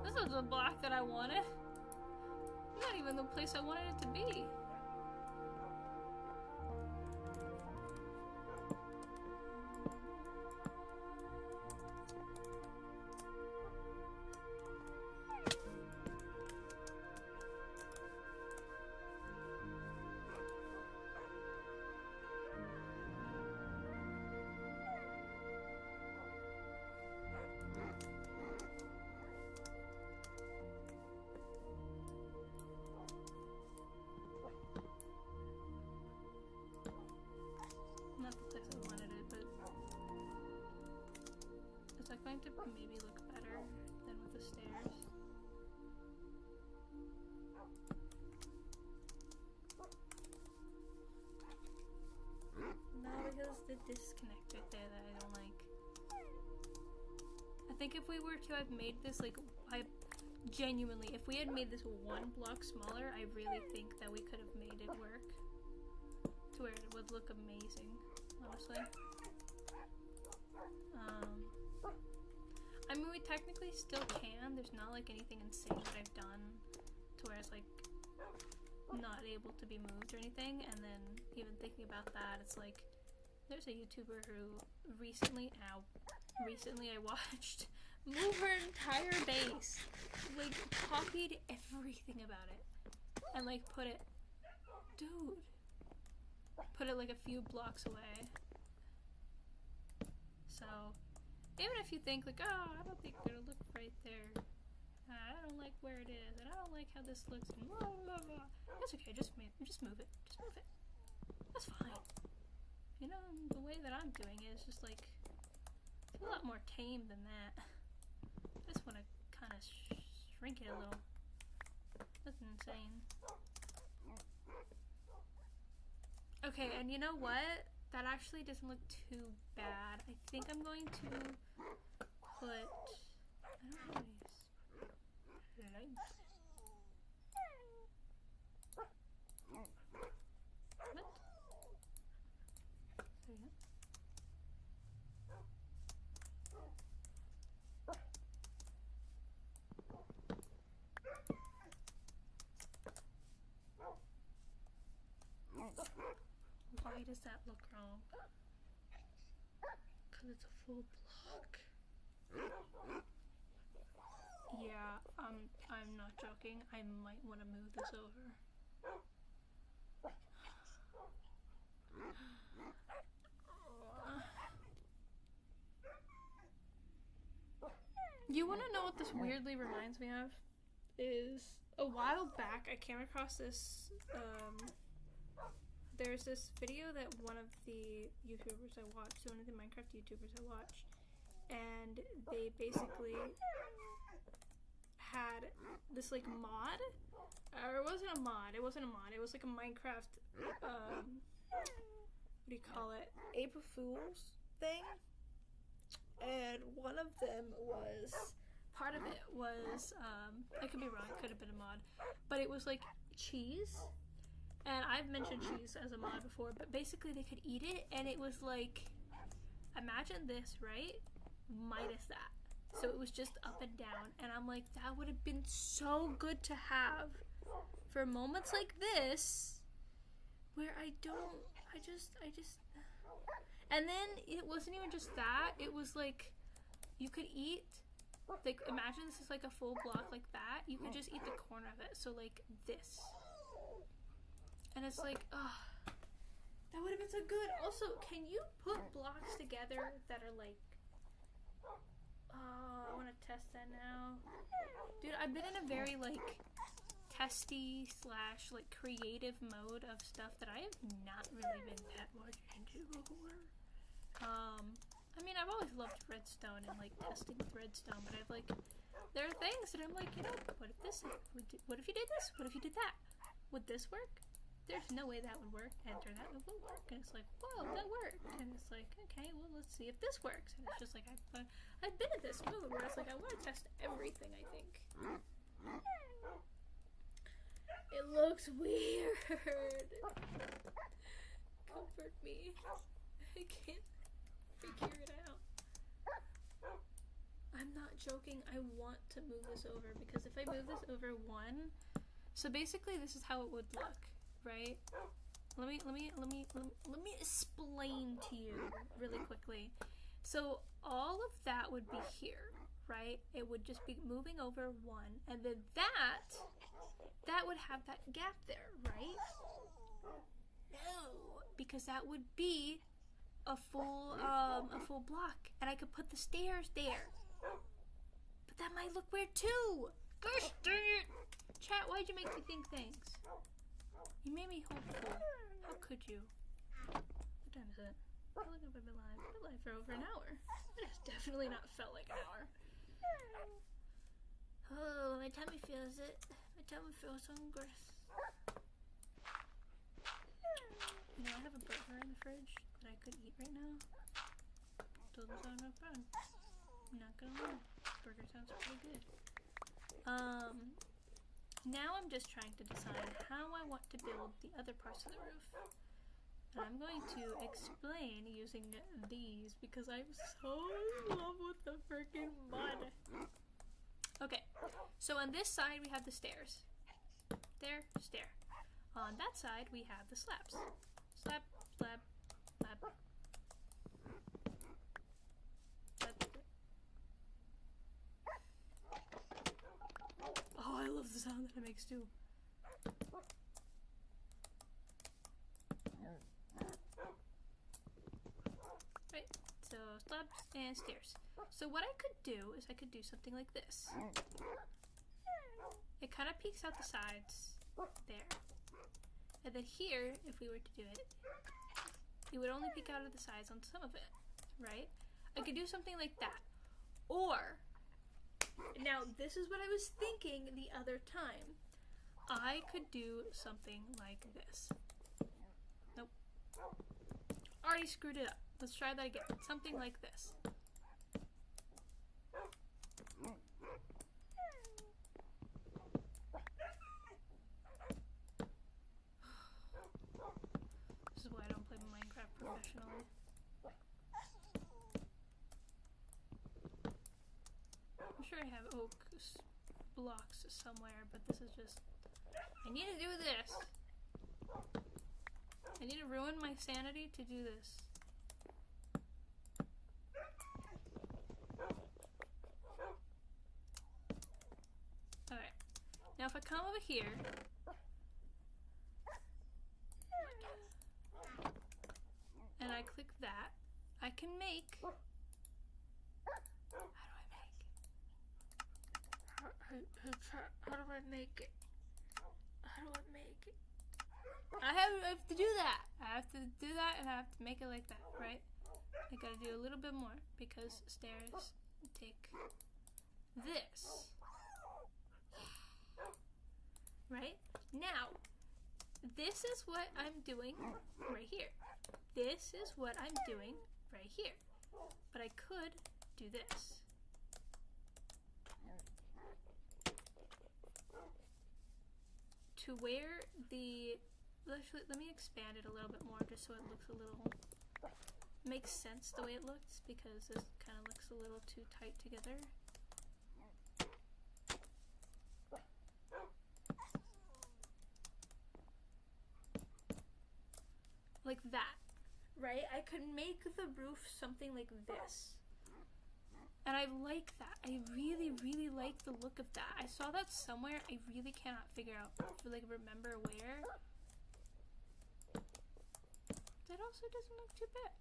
This is the block that I wanted. Not even the place I wanted it to be. Not the place I wanted it, but is that going to maybe look better than with the stairs? No, because the disconnect right there that I don't like. I think if we were to have made this, like, genuinely, if we had made this one block smaller, I really think that we could have made it work to where it would look amazing, honestly. I mean, we technically still can. There's not like anything insane that I've done to where it's like not able to be moved or anything. And then even thinking about that, it's like there's a YouTuber who recently I watched move her entire base, like copied everything about it and like put it like a few blocks away. So even if you think like, oh, I don't think it'll look right there, I don't like where it is, and I don't like how this looks, and blah blah blah, it's okay, just move it, just move it, that's fine. You know, the way that I'm doing it is just like, it's a lot more tame than that. I just want to kind of shrink it a little. That's insane. Okay, and you know what? That actually doesn't look too bad. I think I'm going to put... I don't know these lights. What? Why does that look wrong? Because it's a full block. Yeah, I'm not joking. I might want to move this over. You want to know what this weirdly reminds me of? Is a while back I came across this, there's this video that one of the YouTubers I watched, one of the Minecraft YouTubers I watch, and they basically had this like mod, or it wasn't a mod, it was like a Minecraft, what do you call it, April Fool's thing, and one of them was, part of it was, I could be wrong, it could have been a mod, but it was like cheese, and I've mentioned cheese as a mod before, but basically they could eat it, and it was like, imagine this, right, minus that, so it was just up and down, and I'm like, that would have been so good to have for moments like this, where I just, and then it wasn't even just that, it was like, you could eat, like, imagine this is like a full block like that, you could just eat the corner of it, so like this, and it's like, ugh, that would have been so good. Also, can you put blocks together that are like, I want to test that now, dude, I've been in a very like testy / like creative mode of stuff that I have not really been that much into before. I mean, I've always loved redstone and like testing with redstone, but I've like, there are things that I'm like, you know, what if this, what if you did this? What if you did that? Would this work? There's no way that would work. Enter that, it will work. And it's like, whoa, that worked. And it's like, okay, well, let's see if this works. And it's just like, I've been at this mode where it's like, I want to test everything, I think. It looks weird. Comfort me. I can't figure it out. I'm not joking. I want to move this over because if I move this over one, so basically this is how it would look, right? Let me explain to you really quickly. So all of that would be here, right? It would just be moving over one, and then that would have that gap there, right? No, because that would be a full block, and I could put the stairs there. But that might look weird too. Gosh dang it! Chat, why'd you make me think things? You made me hopeful. How could you? What time is it? I feel like I've been live. I've been live for over an hour. It has definitely not felt like an hour. Oh, my tummy feels it. My tummy feels hungry. You know, I have a burger in the fridge that I could eat right now. Doesn't sound no fun. I'm not gonna lie. Burger sounds pretty good. Now I'm just trying to decide how I want to build the other parts of the roof. And I'm going to explain using these because I'm so in love with the freaking mud. Okay, so on this side we have the stairs. There, stair. On that side we have the slabs. Slab, slab, slab. Oh, I love the sound that it makes too. Right, so slabs and stairs. So what I could do is I could do something like this. It kind of peeks out the sides there. And then here, if we were to do it, it would only peek out of the sides on some of it, right? I could do something like that. Or, now this is what I was thinking the other time. I could do something like this. Nope. Already screwed it up. Let's try that again. Something like this. This is why I don't play Minecraft professionally. I'm sure I have oak blocks somewhere, but this is just, I need to do this. I need to ruin my sanity to do this. Alright. Now if I come over here... and I click that, I can make... How do I make it? How do I make it? I have to do that. I have to do that and I have to make it like that, right? I gotta do a little bit more because stairs take this. Right? Now, this is what I'm doing right here. This is what I'm doing right here. But I could do this. To where the... Actually, let me expand it a little bit more just so it looks a little... makes sense the way it looks, because this kind of looks a little too tight together. Like that, right? I could make the roof something like this. And I like that. I really, really like the look of that. I saw that somewhere. I really cannot figure out, remember where. That also doesn't look too bad.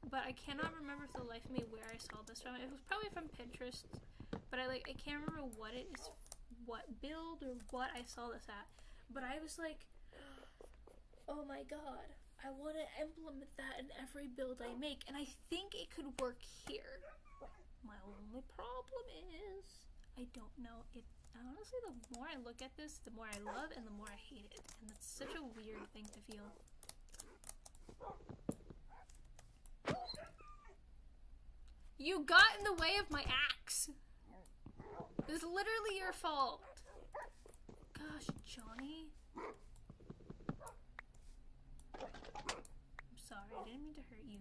But I cannot remember for the life of me where I saw this from. It was probably from Pinterest. But I can't remember what it is, what build or what I saw this at. But I was like, oh my god. I want to implement that in every build I make, and I think it could work here. My only problem is, I don't know. Honestly, the more I look at this, the more I love and the more I hate it. And that's such a weird thing to feel. You got in the way of my axe. It was literally your fault. Gosh, Johnny. Sorry, I didn't mean to hurt you.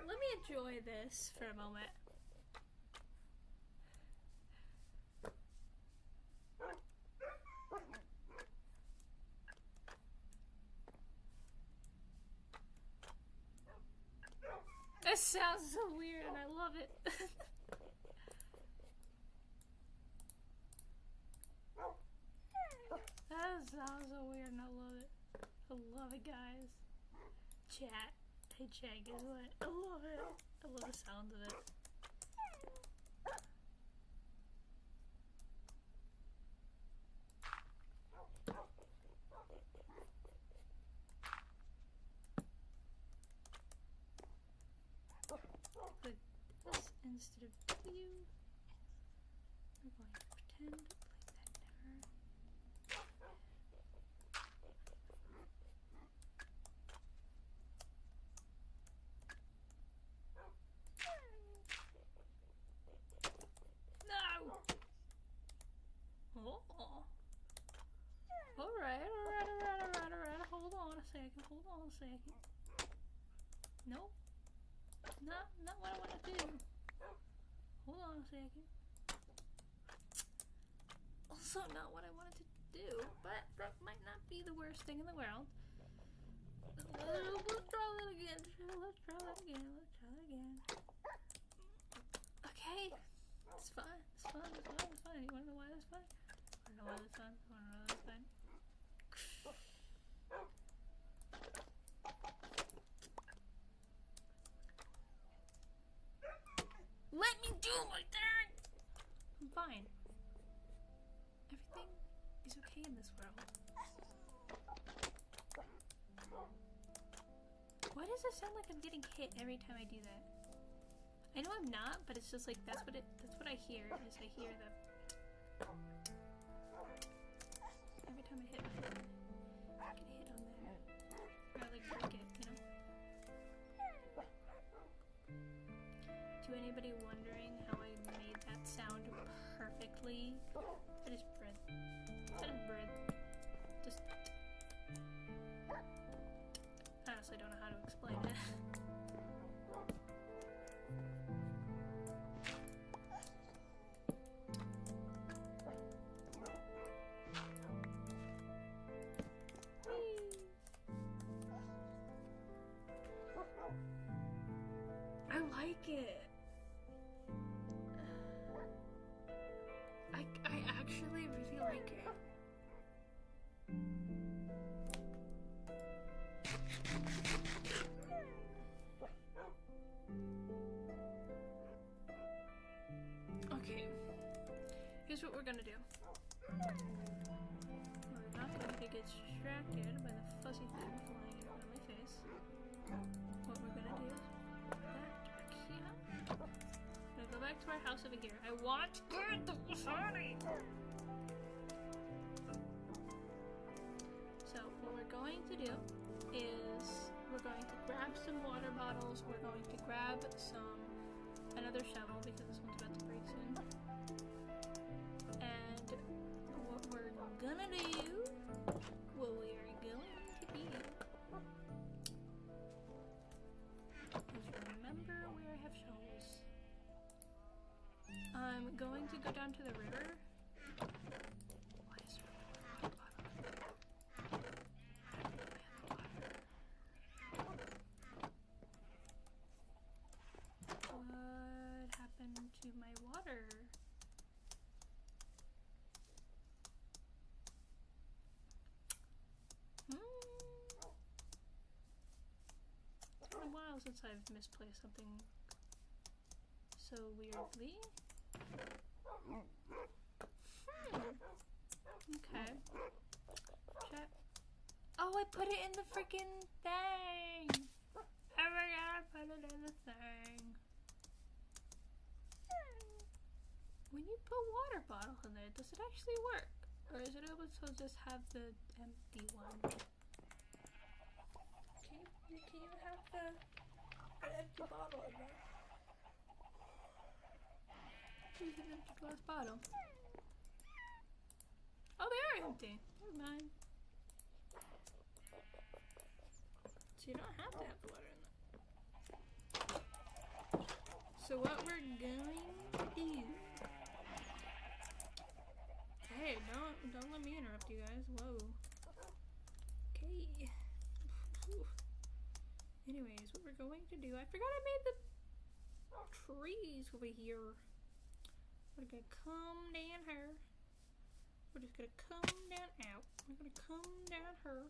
Let me enjoy this for a moment. That sounds so weird and I love it. That sounds so weird and I love it. I love it, guys. Chat. Hey chat, guess what? I love it. I love the sound of it. But this instead of W, we're going to pretend like that never. Alright. Hold on a second. Nope. Not what I want to do. Hold on a second. Also not what I wanted to do, but that might not be the worst thing in the world. Let's try that again. Okay. It's fun. You wanna know why that's fun? Let me do my thing! I'm fine. Everything is okay in this world. Why does it sound like I'm getting hit every time I do that? I know I'm not, but it's just like that's what I hear is I hear the every time I hit my head, I get hit on there. Or I break it, you know? To anybody wondering how I made that sound perfectly, that is bread. Just like it. I actually really like it. Okay, here's what we're gonna do. We're not going to get distracted by the fuzzy thing flying in my face. What we're gonna do is put that back here. I'm gonna go back to our house over here. I want to get the wasabi! So what we're going to do is we're going to grab some water bottles. We're going to grab another shovel because this one's about to break soon. And what we're gonna do is remember where I have shovels. I'm going to go down to the river. Why is there a water bottle? What happened to my water? It's been a while since I've misplaced something so weirdly. Okay. Check. Oh, I put it in the freaking thing! I forgot to put it in the thing. When you put water bottles in there, does it actually work? Or is it able to just have the empty one? Can you have an empty bottle in there? Use an empty glass bottle. Oh, they are empty. Never mind. So you don't have to have the water in there. So what we're going to do... Hey, don't let me interrupt you guys. Whoa. Okay. Anyways, what we're going to do... I forgot I made the trees over here. We're gonna come down here. We're just gonna come down out. We're gonna come down here.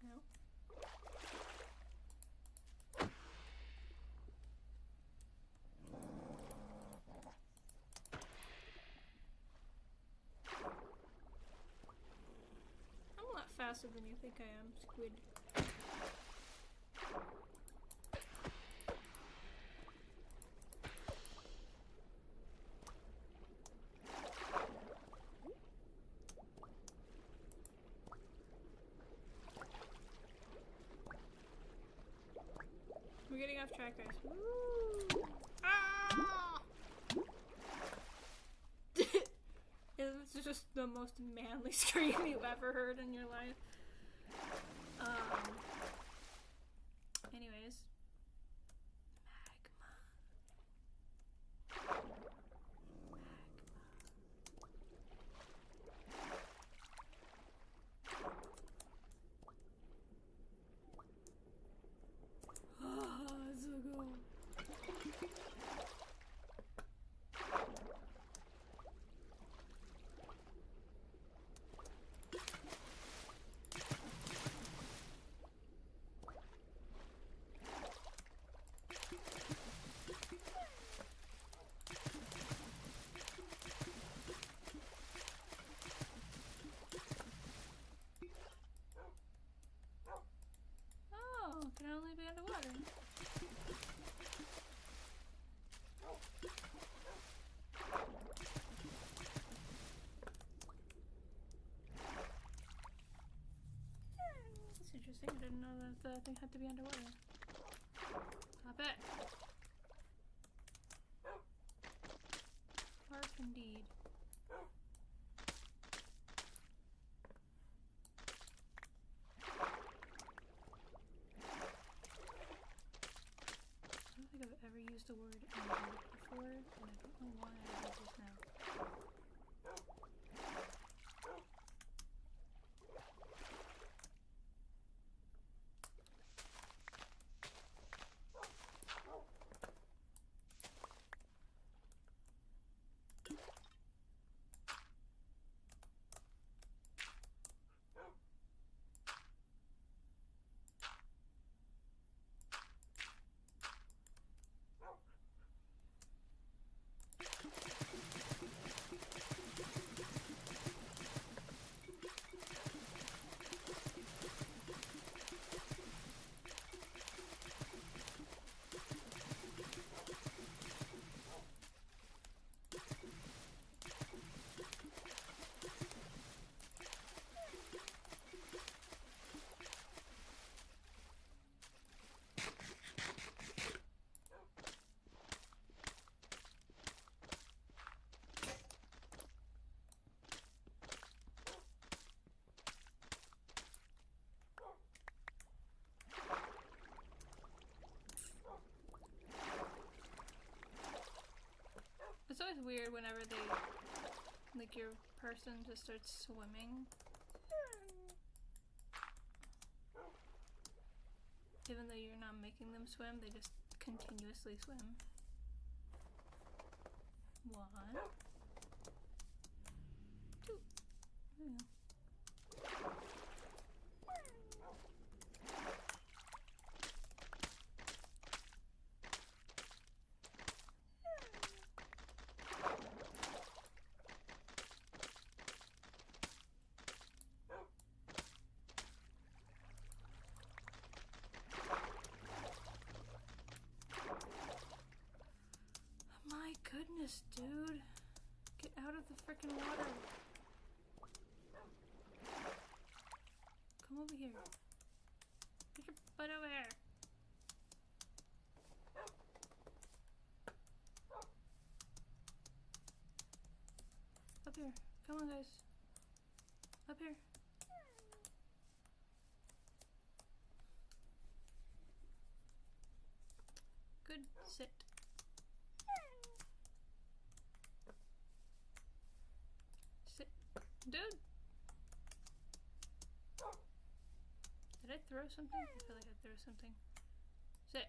Out. I'm a lot faster than you think I am, squid. We're getting off track, guys. Woo! Ah! It's just the most manly scream you've ever heard in your life. Anyways. Can only be underwater. That's interesting. I didn't know that the thing had to be underwater. Stop it. Barf indeed. I've ever used the word indeed before, and I don't know why I did just now. like your person just starts swimming. Even though you're not making them swim, they just continuously swim. 1, 2. There you go. My goodness, dude. Get out of the freaking water. Come over here. Get your butt over here. Up here. Come on, guys. Up here. Good. Sit. Sit. Dude! Did I throw something? I feel like I threw something. Sit.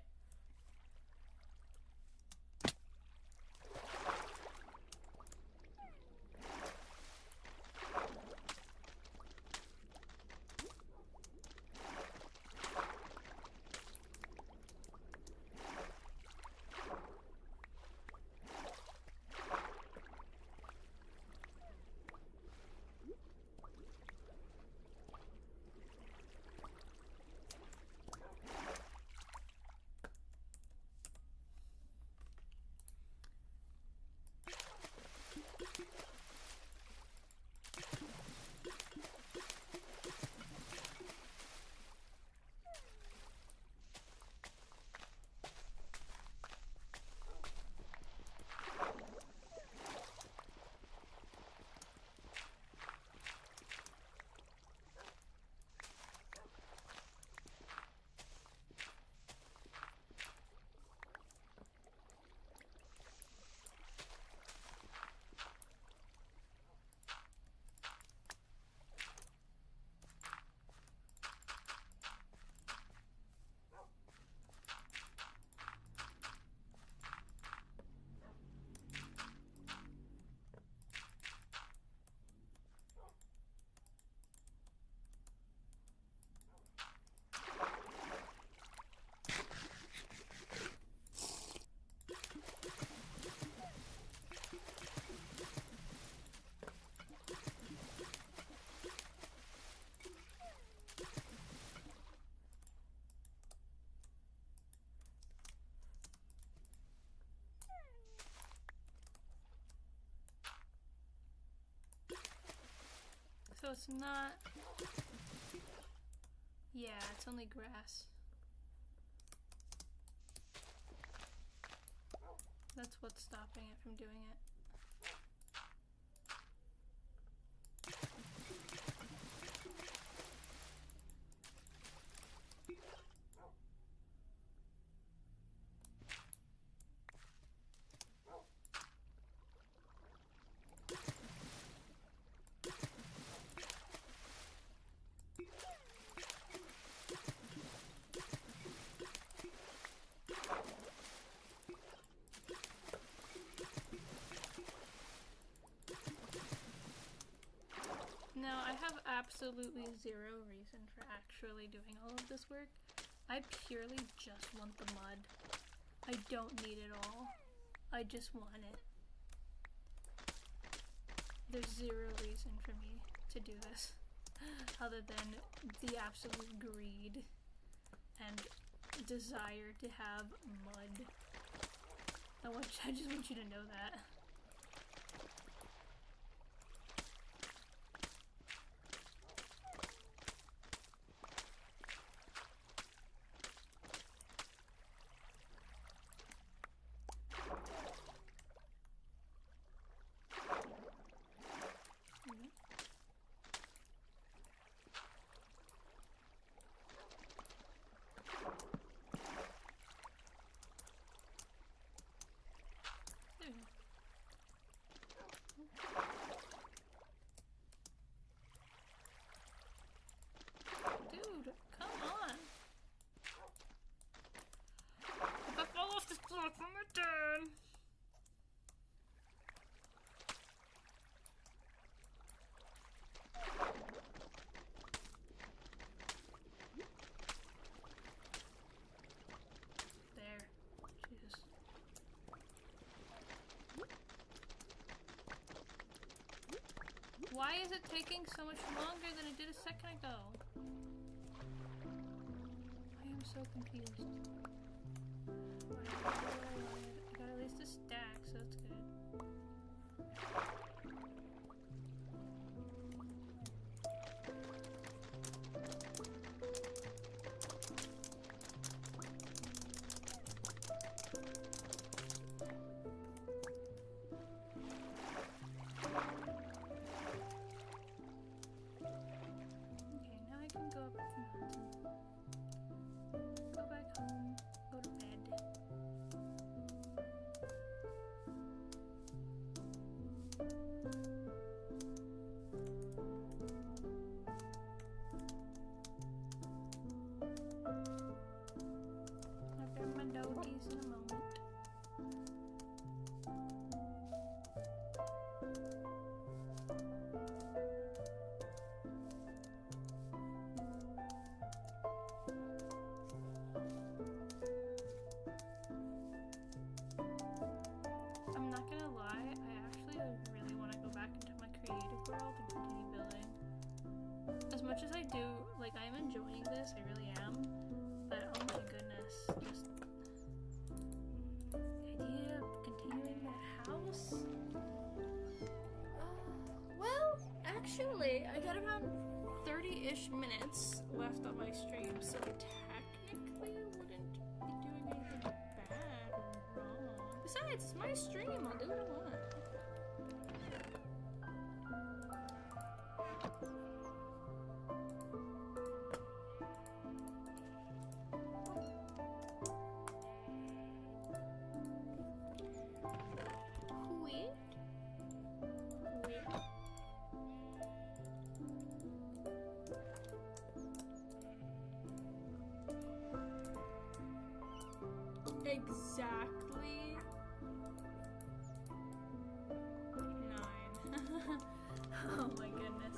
So it's not... Yeah, it's only grass. That's what's stopping it from doing it. Now, I have absolutely zero reason for actually doing all of this work. I purely just want the mud. I don't need it all. I just want it. There's zero reason for me to do this, other than the absolute greed and desire to have mud. I just want you to know that. Why is it taking so much longer than it did a second ago? I am so confused. I got at least a stack, so that's good. As much as I do, like, I'm enjoying this, I really am, but oh my goodness, just the idea of continuing that house. Well, actually, I got around 30-ish minutes left on my stream, so technically I wouldn't be doing anything bad or wrong. Besides, it's my stream, I'll do what I want. Exactly 9. Oh my goodness.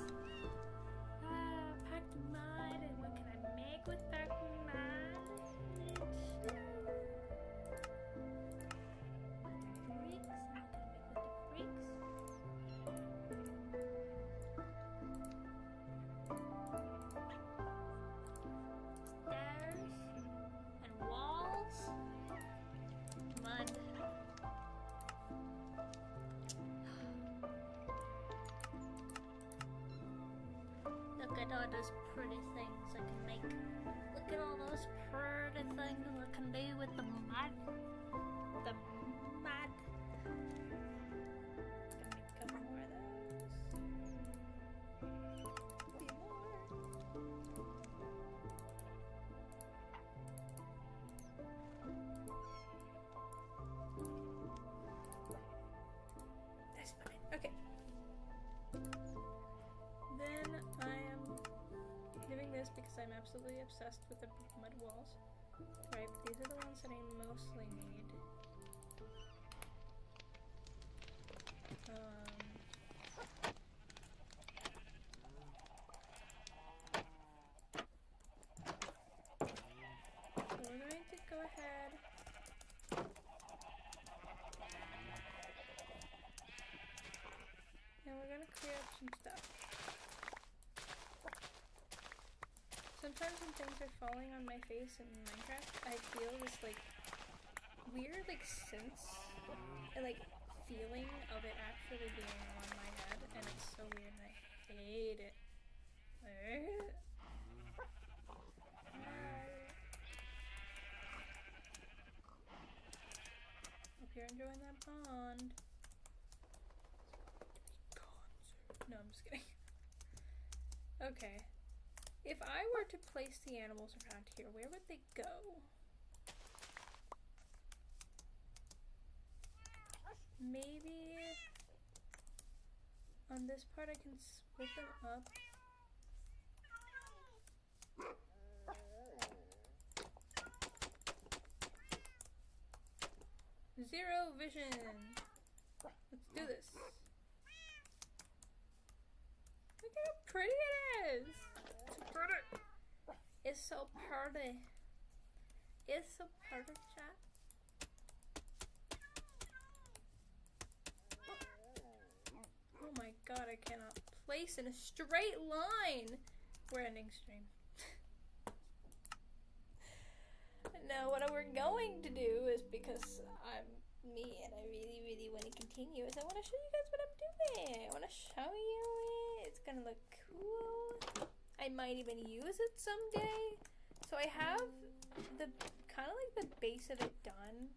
Packed mud, and what can I make with packed mud? Bricks? What can I make with the bricks? Stairs and walls. Mud. Look at all those pretty things I can make. Look at all those pretty things I can do with the mud. The mud. Gonna make a couple more of those. A few more. That's fine. Okay. Then I am doing this because I'm absolutely obsessed with the mud walls. Right, but these are the ones that I mostly need. So we're going to go ahead. And we're gonna clear up some stuff. Sometimes when things are falling on my face in Minecraft, I feel this like weird like sense, like feeling of it actually being on my head, and it's so weird and I hate it. Hope you're enjoying that pond. No, I'm just kidding. Okay. If I were to place the animals around here, where would they go? Maybe on this part I can split them up. Zero vision. Let's do this. Look how pretty it is. It's pretty. It's so pretty. It's so pretty, chat. Oh my god, I cannot place in a straight line. We're ending stream. No, what we're going to do is, because I'm me and I really want to continue, is I want to show you guys what I'm doing. I want to show you it. It's gonna look cool. I might even use it someday. So I have the kind of like the base of it done.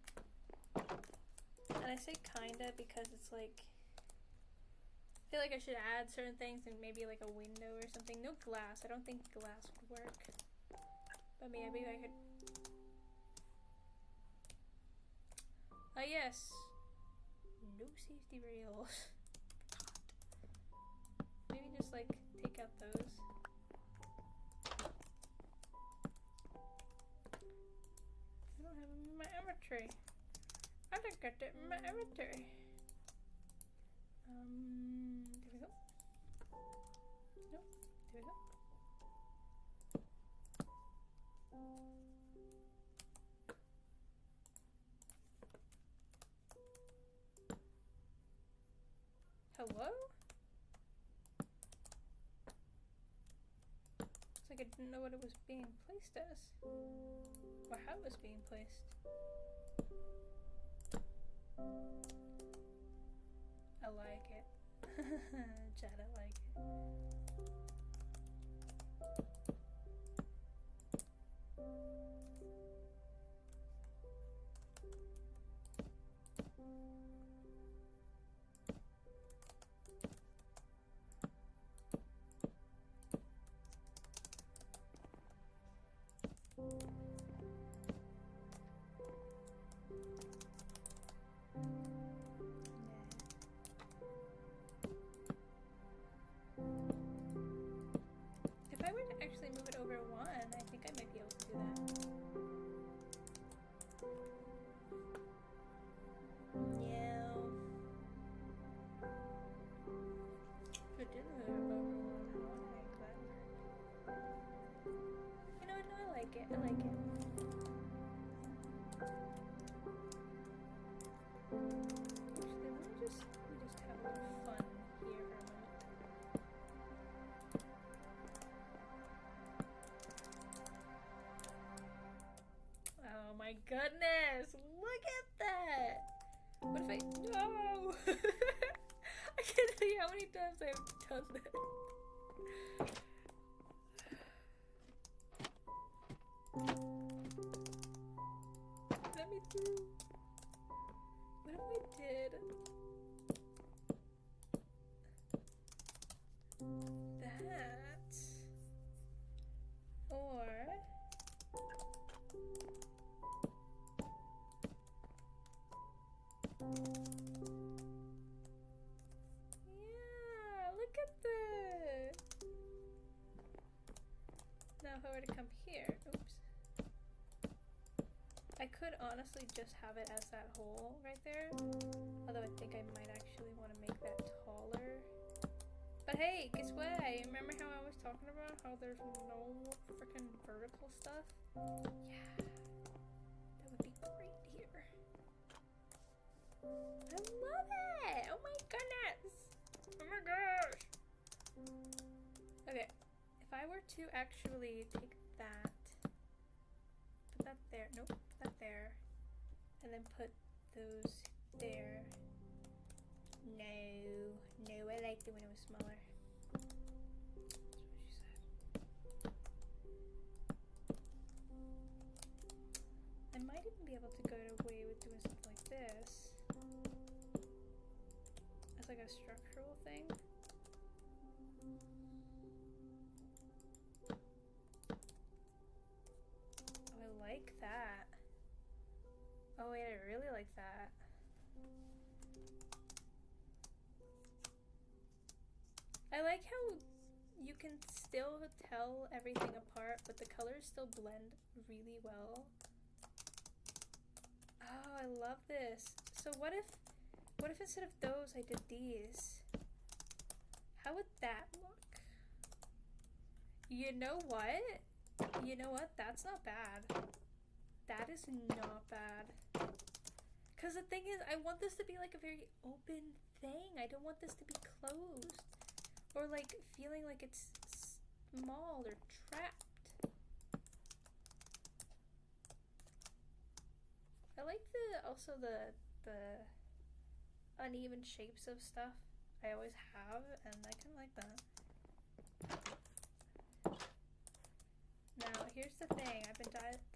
And I say kinda because it's like, I feel like I should add certain things and maybe like a window or something. No glass. I don't think glass would work. But maybe I could. Ah, yes. No safety rails. Maybe just like take out those. I don't have them in my inventory. I don't get it in my inventory. There we go. Nope, there we go. Hello? It's like I didn't know what it was being placed as. Or how it was being placed. I like it. Chad, I like it. If I were to actually move it over one, I think I might be able to do that. No. If I did move it over one, I want to make that work. You know what? No, I like it. I like it. Actually, let me just have a little fun here for a moment. Oh my goodness! Look at that! What if I... No! I can't tell you how many times I've done that. Let me through. What if we did that? Or... yeah, look at this. Now if I were to come here, oops. I could honestly just have it as that hole right there. Although I think I might actually want to make that taller. But hey, guess what? Remember how I was talking about how there's no freaking vertical stuff? Yeah. That would be great here. I love it! Oh my goodness! Oh my gosh! Okay, if I were to actually take that, put that there, nope, put that there, and then put those there. No, I liked it when it was smaller. That's what she said. I might even be able to go away with doing something like this. As like a structural thing. Oh, I like that. Oh wait, I really like that. I like how you can still tell everything apart, but the colors still blend really well. Oh, I love this. So what if instead of those I did these? How would that look? You know what? That's not bad. That is not bad. Because the thing is, I want this to be like a very open thing. I don't want this to be closed. or like feeling like it's small or trapped. I like the uneven shapes of stuff. I always have, and I kind of like that. Now, here's the thing.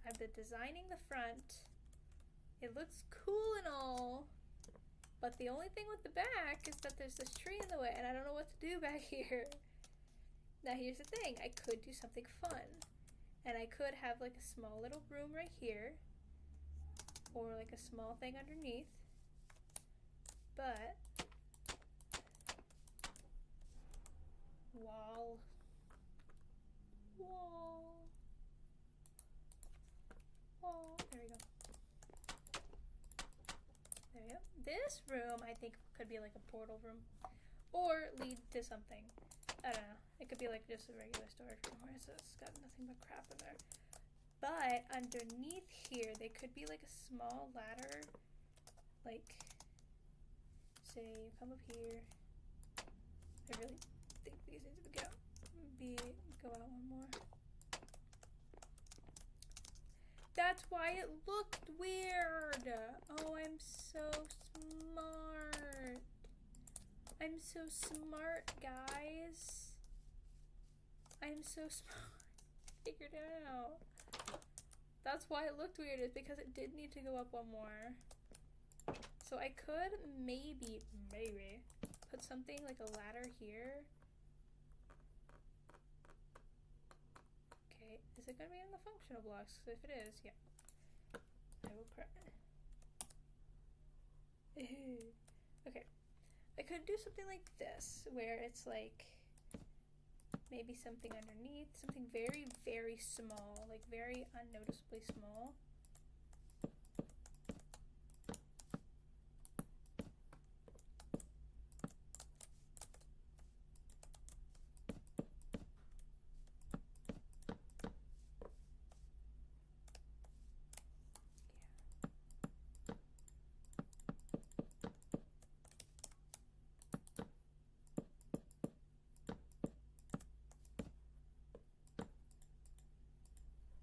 I've been designing the front. It looks cool and all, but the only thing with the back is that there's this tree in the way, and I don't know what to do back here. Now, here's the thing. I could do something fun, and I could have like a small little room right here, or like a small thing underneath, but wall, there we go. There we go. This room, I think, could be like a portal room, or lead to something. I don't know. It could be like just a regular storage room where it's got nothing but crap in there. But underneath here, they could be like a small ladder. Like, say you come up here. I really think these need to go out one more. That's why it looked weird. Oh, I'm so smart. I'm so smart, guys. I'm so smart. Figured it out. That's why it looked weird, is because it did need to go up one more. So I could maybe put something like a ladder here. Okay, is it gonna be in the functional blocks? If it is, yeah. I will Okay. I could do something like this, where it's like maybe something underneath, something very, very small, like very unnoticeably small.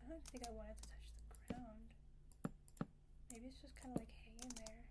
I don't think I wanted to touch the ground. Maybe it's just kind of like hanging there.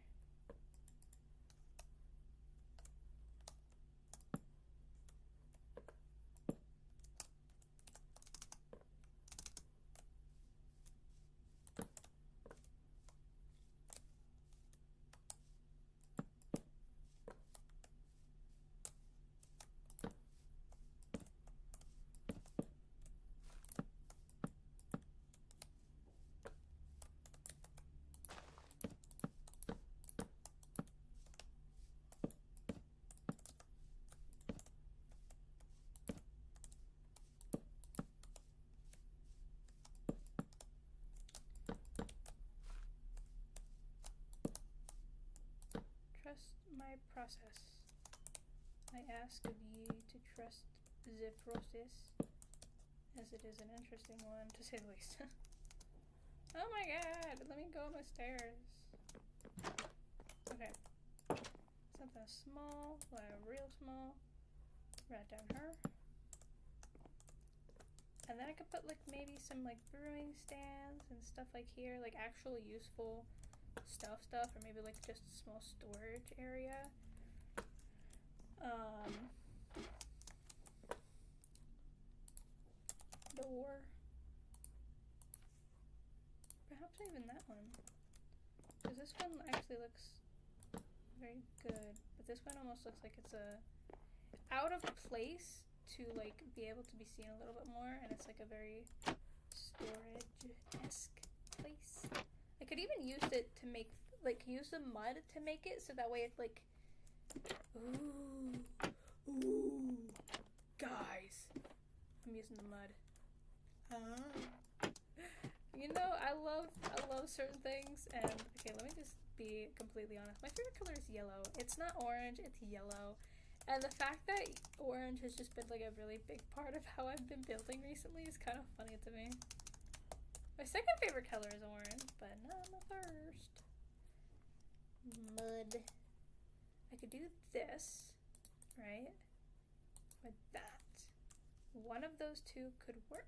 Trust my process. I ask of ye to trust the process, as it is an interesting one, to say the least. Oh my god, let me go up my stairs. Okay. Something small, like real small. Right down her. And then I could put like maybe some like brewing stands and stuff like here, like actual useful stuff, or maybe like just a small storage area. Door. Perhaps even that one. Because this one actually looks very good. But this one almost looks like it's out of place to like be able to be seen a little bit more. And it's like a very storage-esque place. I could even use it to make, like, use the mud to make it so that way it's like, ooh, guys, I'm using the mud. You know, I love certain things, and okay, let me just be completely honest. My favorite color is yellow. It's not orange, it's yellow. And the fact that orange has just been like a really big part of how I've been building recently is kind of funny to me. My second favorite color is orange, but not my first. Mud. I could do this, right? with that. One of those two could work.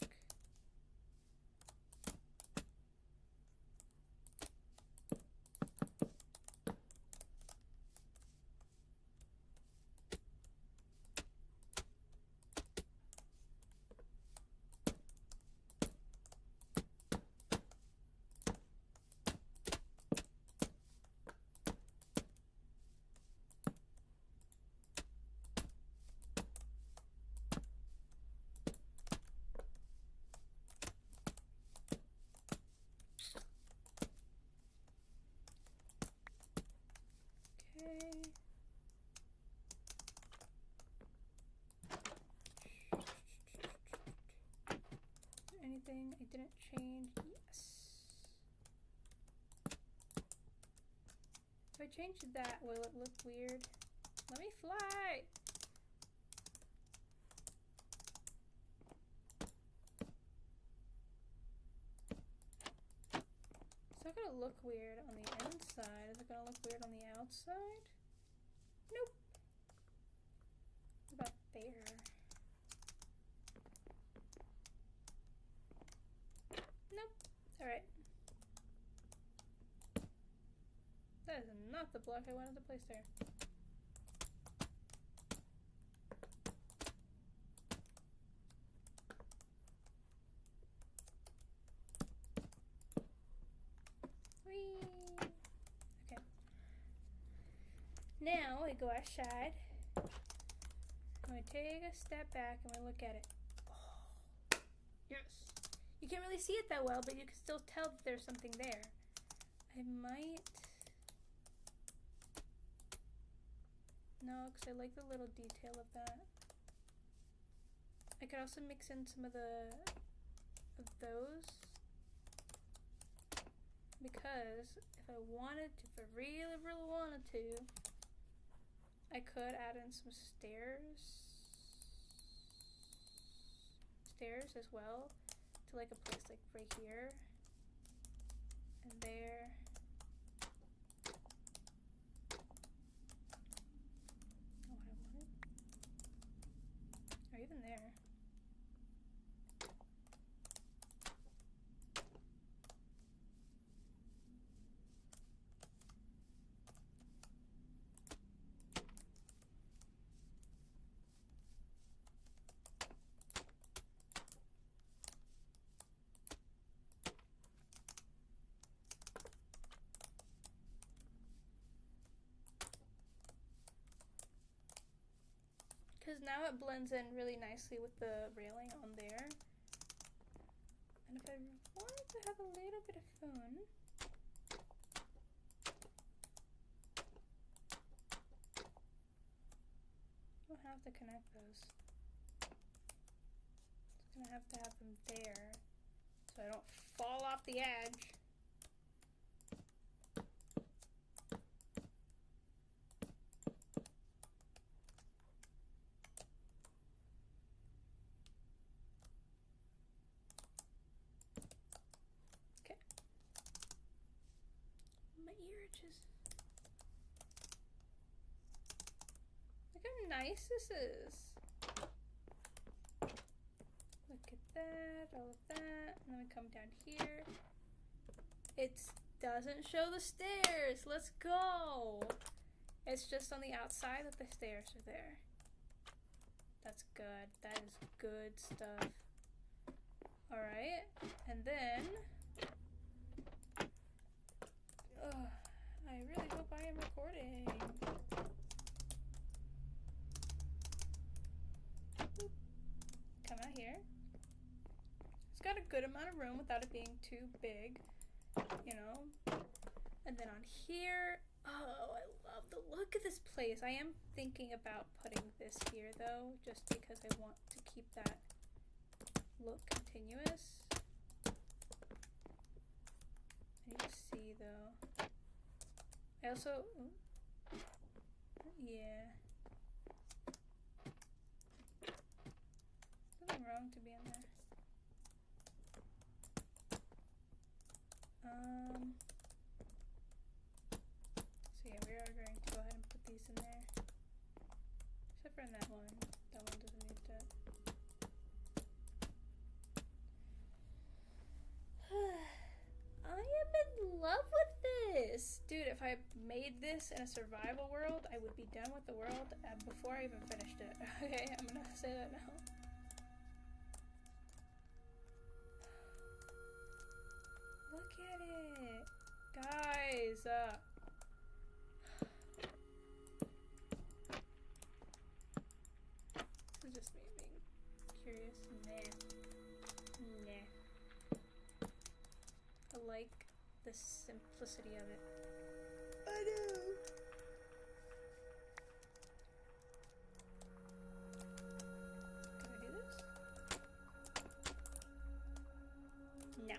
Anything I didn't change? Yes. If I change that, will it look weird? Let me fly! Is that gonna look weird on the inside? Is it gonna look weird on the outside? Nope. What about there? Nope. Alright. That is not the block I wanted to place there. Whee! Okay. Now we go outside. And we take a step back and we look at it. Oh, yes! You can't really see it that well, but you can still tell that there's something there. I might... No, because I like the little detail of that. I could also mix in some of those. Because if I wanted to, if I really, really wanted to, I could add in some stairs as well. To like a place like right here and there. Oh, I want it. Or even there. Because now it blends in really nicely with the railing on there. And if I wanted to have a little bit of fun, I don't have to connect those. Just gonna have to have them there so I don't fall off the edge. Look how nice this is. Look at that, all of that, and then we come down here. It doesn't show the stairs. Let's go. It's just on the outside that the stairs are there. That's good. That is good stuff. All right, and then I really hope I am recording. Come out here. It's got a good amount of room without it being too big, you know. And then on here, oh, I love the look of this place. I am thinking about putting this here though, just because I want to keep that look continuous. I need to see though. I also, yeah. Something wrong to be in there. So yeah, we are going to go ahead and put these in there. Except for in that one. That one doesn't need this. Dude, if I made this in a survival world, I would be done with the world before I even finished it. Okay, I'm gonna say that now. Look at it! Guys! This is just me being curious. Nah. I like the simplicity of it. I know! Can I do this? No.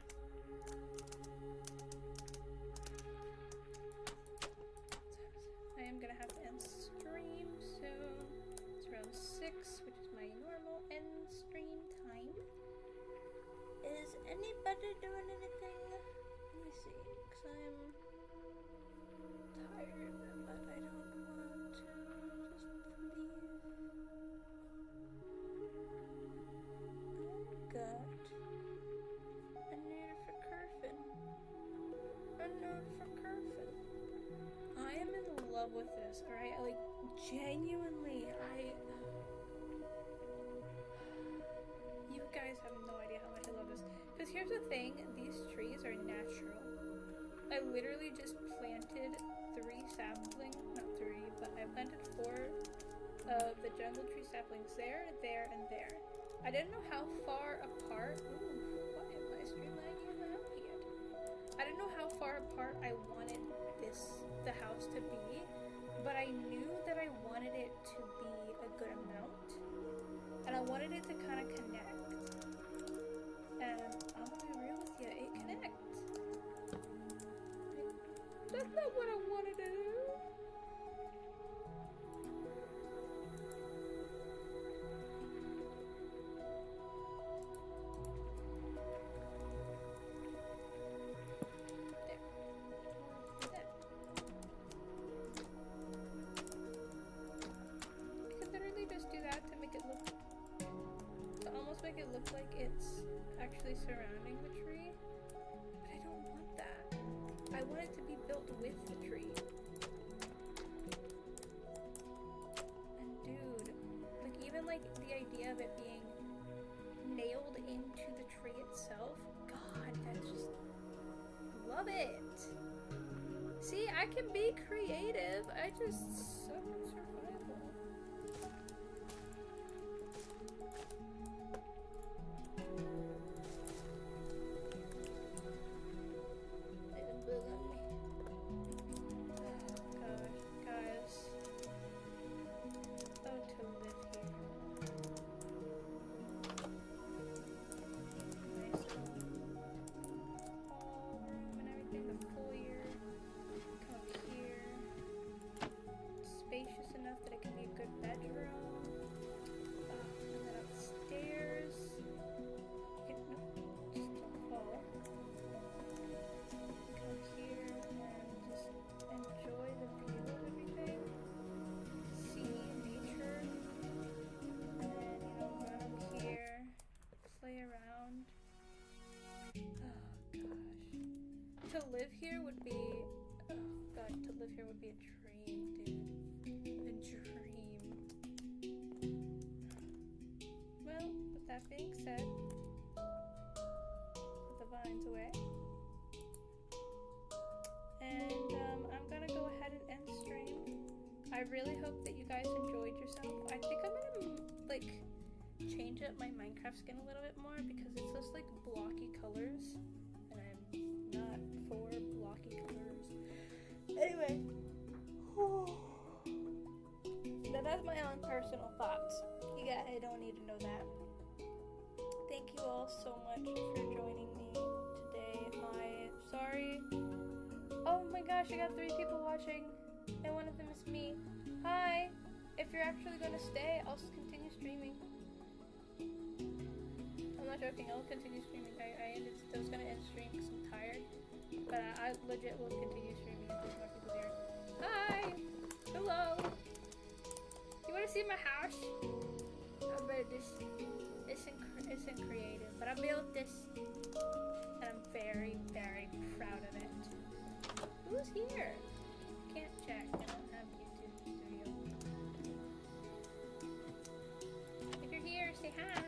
I am gonna have to end stream soon. It's around 6, which is my normal end stream time. Is anybody doing anything? Let me see, because I'm tired, but I don't want to just leave. Oh god. A nerd for Curfin. A nerd for Curfin. I am in love with this, alright? Like, genuinely, you guys have no idea how much I love this. Because here's the thing, these trees are natural. I literally just planted 3 saplings, not 3, but I planted 4 of the jungle tree saplings there, there, and there. I didn't know how far apart, why am I stream lagging out here? I didn't know how far apart I wanted the house to be, but I knew that I wanted it to be a good amount, and I wanted it to kind of connect. And I'm gonna be real with you, it connects. That's not what I wanted to do. Make it look like it's actually surrounding the tree, but I don't want that. I want it to be built with the tree. And dude, like even like the idea of it being nailed into the tree itself, god, that's just, love it. See, I can be creative, I just suck at survival. Spacious enough that it can be a good bedroom. And then upstairs, just don't fall. Come here and just enjoy the view of everything. See nature. And then, run up here, play around. Oh gosh. To live here would be, oh god, to live here would be a dream, dude. Well, with that being said, put the vines away. And I'm gonna go ahead and end stream. I really hope that you guys enjoyed yourself. I think I'm gonna change up my Minecraft skin a little bit more because it's just like blocky colors. And I'm not for blocky colors. Anyway. Now that's my own personal thoughts. You guys don't need to know that. Thank you all so much for joining me today. Sorry. Oh my gosh, I got 3 people watching, and one of them is me. Hi. If you're actually gonna stay, I'll continue streaming. I'm not joking. I'll continue streaming. I was gonna end stream because I'm tired, but I legit will continue streaming if there's more people there. Hi. Hello. You want to see my house? I built this. Isn't creative, but I built this, and I'm very, very proud of it. Who's here? Can't check. I don't have YouTube Studio. If you're here, say hi.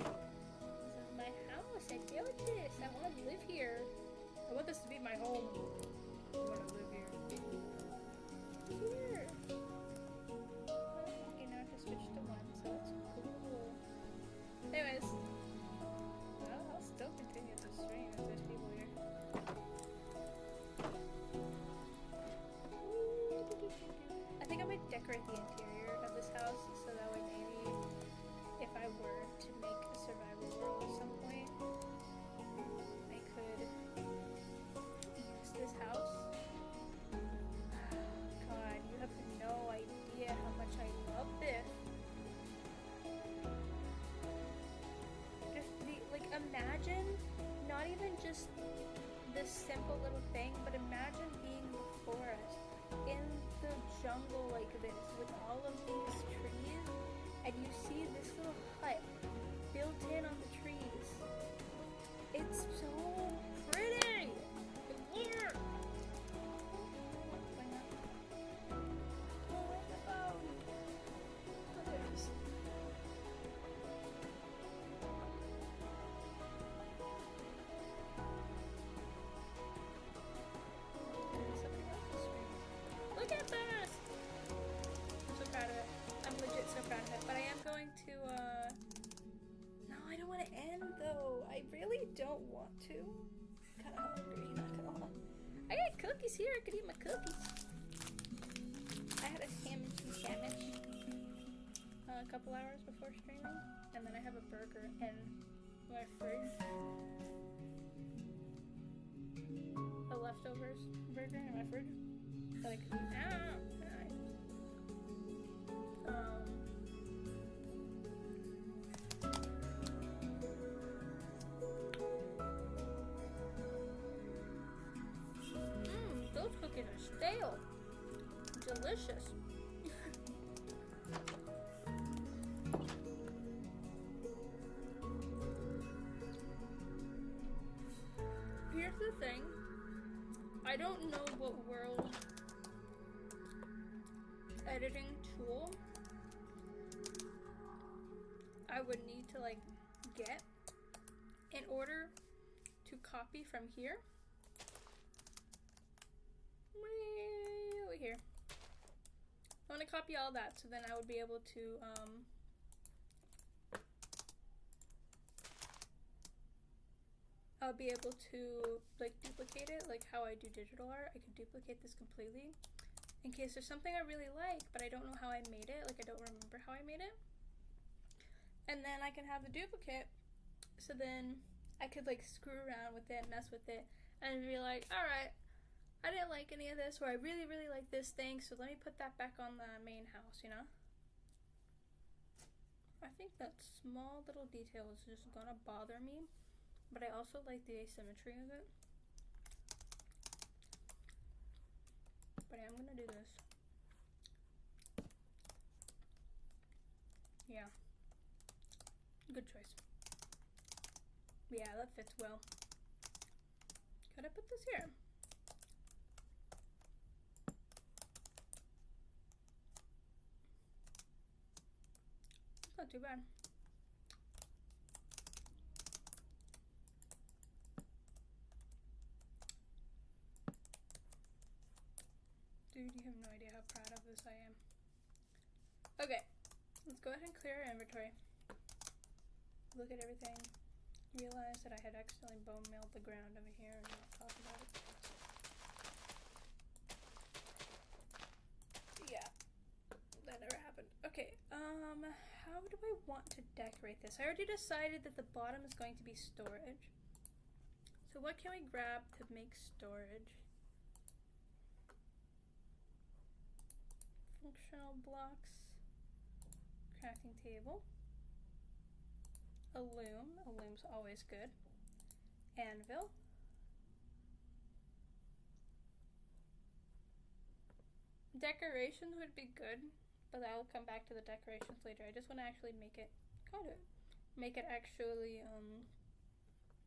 This is my house. I built this. I want to live here. I want this to be my home. I want to live here. Here. Okay, now I have to switch to one, so it's cool. Anyways, well, I'll still continue to stream if there's people here. I think I might decorate the interior of this house so that way maybe if I were to make a survival world at some point, I could use this house. God, you have no idea how much I love this. Just imagine not even just this simple little thing, but imagine being in the forest, in the jungle like this, with all of these trees, and you see this little hut built in on the trees. It's so pretty! Here! Why not? Oh, where's the phone? Oh, there it is. Look at this! I'm so proud of it. I'm legit so proud of it. But I am going to, no, I don't want to end, though. I really don't want to. I'm kind of hungry, not gonna lie. I got cookies here. I could eat my cookies. I had a ham and cheese sandwich a couple hours before streaming. And then I have a burger in my fridge. A leftovers burger in my fridge. That I could eat. Those cookies are stale. Delicious. Here's the thing. I don't know what world editing tool I would need to get in order to copy from here way over here. I want to copy all that so then I would be able to I'll be able to duplicate it like how I do digital art. I could duplicate this completely in case there's something I really like but I don't know how I made it, I don't remember how I made it, and then I can have the duplicate so then I could screw around with it, mess with it, and be like, alright, I didn't like any of this, or I really like this thing, so let me put that back on the main house, you know? I think that small little detail is just gonna bother me, but I also like the asymmetry of it. But I am gonna do this. Yeah. Good choice. Yeah, that fits well. Could I put this here? It's not too bad. Dude, you have no idea how proud of this I am. Okay, let's go ahead and clear our inventory. Look at everything. Realize that I had accidentally bone mailed the ground over here and not talk about it. Yeah, that never happened. Okay, how do I want to decorate this? I already decided that the bottom is going to be storage. So what can we grab to make storage? Functional blocks, crafting table, a loom, a loom's always good, anvil, decorations would be good, but I'll come back to the decorations later. I just want to actually make it actually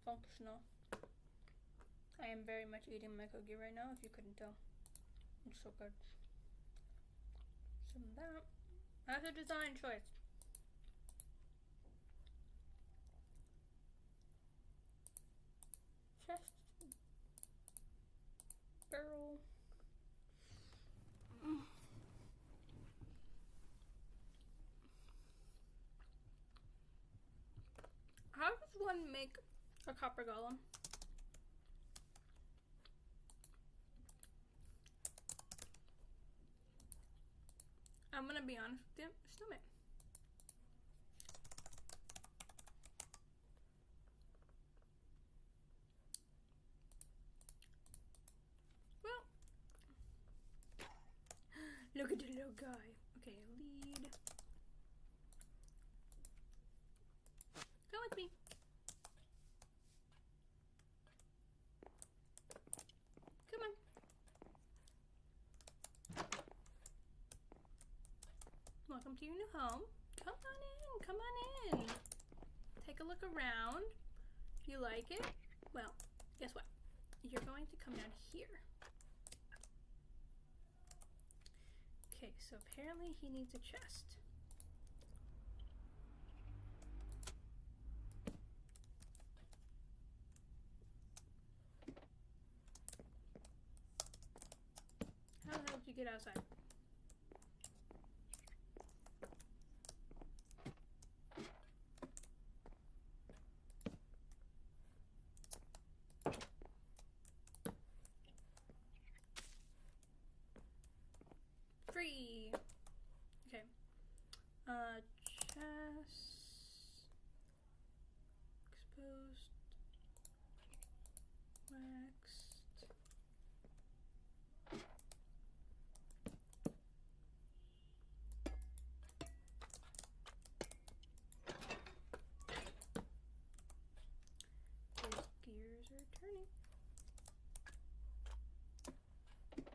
functional. I am very much eating my cookie right now, if you couldn't tell. It's so good. Some of that. That's a design choice. Chest barrel. How does one make a copper golem? I'm gonna be honest with you, stomach. Well, look at the little guy. Okay, lead. Come with me. Come on. Welcome to your new home. Come on in, come on in. Take a look around. If you like it, well, guess what? You're going to come down here. Okay, so apparently he needs a chest. How the hell did you get outside? Free. Okay. Chest. Exposed. Waxed. His gears are turning.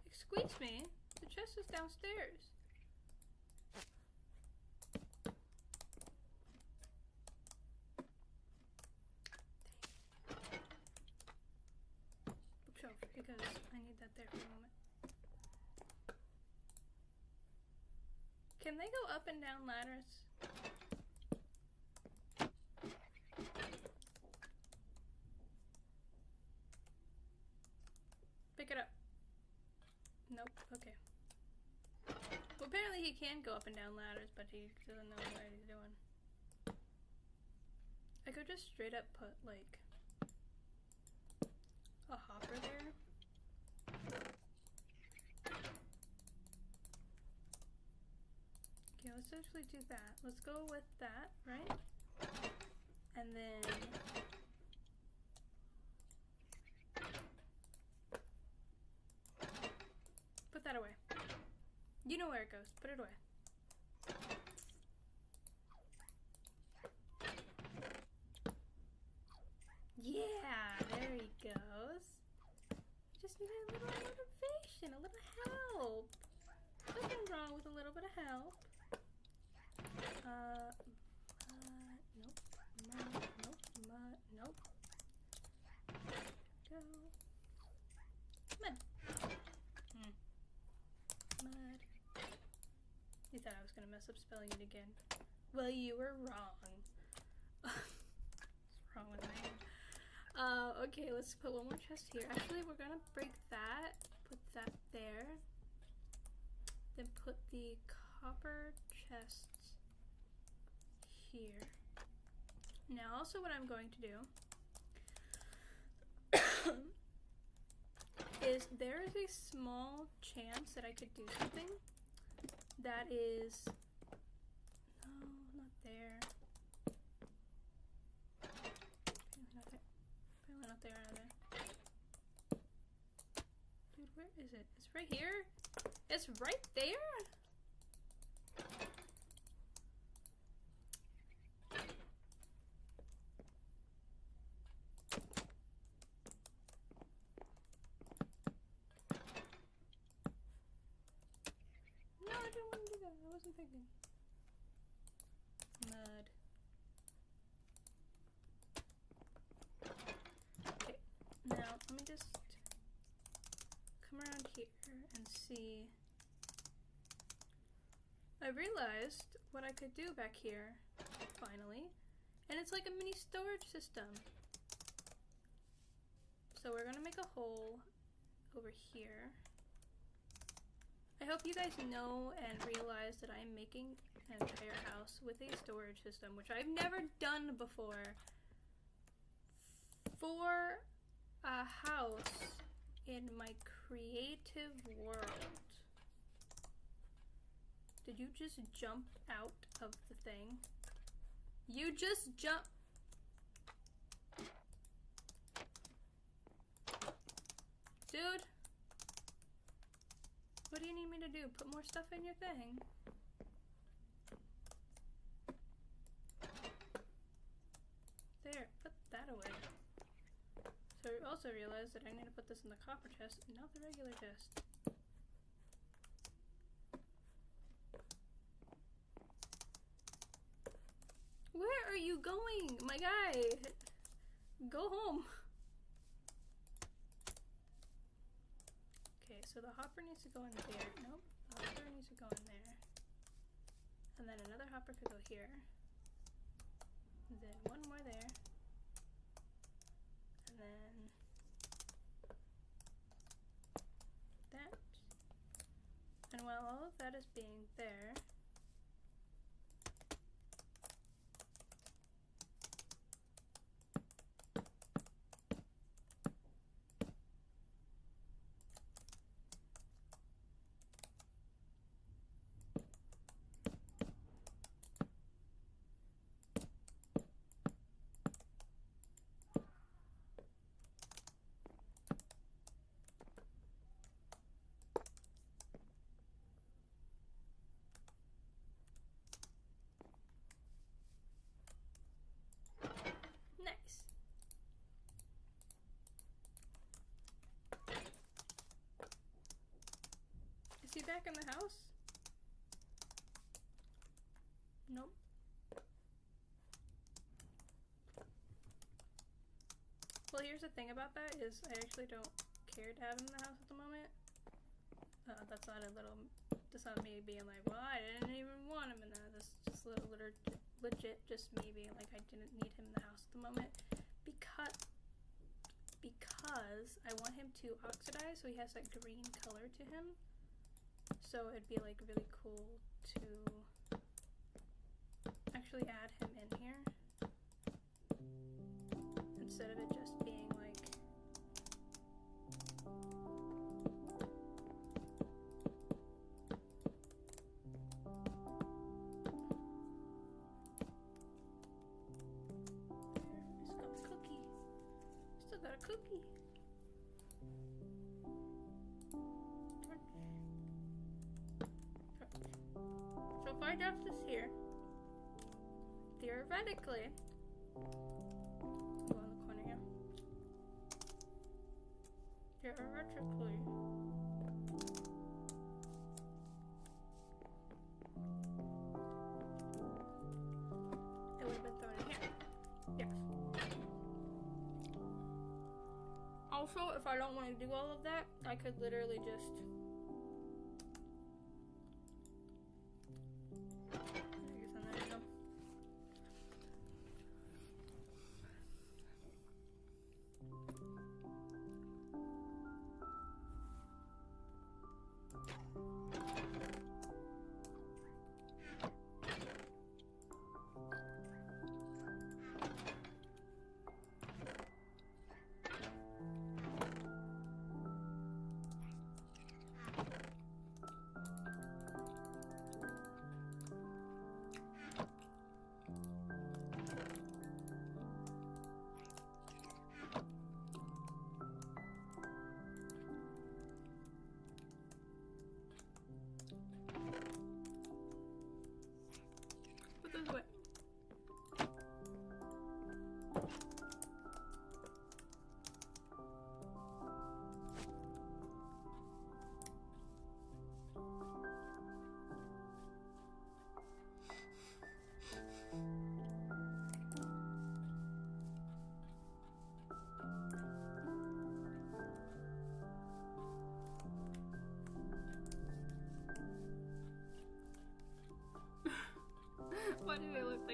Excuse me. The chest is downstairs. Bookshelf, because I need that there for a moment. Can they go up and down ladders? Pick it up. Nope, okay. Well, apparently he can go up and down ladders, but he doesn't know what he's doing. I could just straight up put, like, a hopper there. Okay, let's actually do that. Let's go with that, right? And then... put that away. You know where it goes. Put it away. Yeah, there he goes. Just need a little motivation, a little help. Nothing wrong with a little bit of help. Nope. Go. Mud. Mud. You thought I was gonna mess up spelling it again. Well, you were wrong. What's wrong with me? Okay, let's put one more chest here. Actually, we're gonna break that. Put that there. Then put the copper chests here. Now, also what I'm going to do is there is a small chance that I could do something that is... no, not there. Apparently not there either. Dude, where is it? It's right here? It's right there? No, I didn't want to do that. I wasn't thinking. Mud. Okay, now let me just see. I realized what I could do back here, finally, and it's like a mini storage system. So we're gonna make a hole over here. I hope you guys know and realize that I'm making an entire house with a storage system, which I've never done before. For a house in my creative world. Did you just jump out of the thing? You just jump. Dude. What do you need me to do? Put more stuff in your thing? There, put that away. So I also realized that I need to put this in the copper chest, not the regular chest. Where are you going, my guy? Go home. Okay, so the hopper needs to go in there. Nope, the hopper needs to go in there. And then another hopper could go here. And then one more there. And then that. And while all of that is being there, nice. Is he back in the house? Nope. Well, here's the thing about that is I actually don't care to have him in the house at the moment. That's not me being like, well, I didn't even want him in the house. That's just legit just me being like, I didn't need him in the house at the moment because I want him to oxidize so he has that green color to him. So it'd be like really cool to actually add him in here instead of it just being like still got a cookie. So if I drop this here, theoretically, go in the corner here. Theoretically, it would have been thrown in here. Yes. Also, if I don't want to do all of that, I could literally just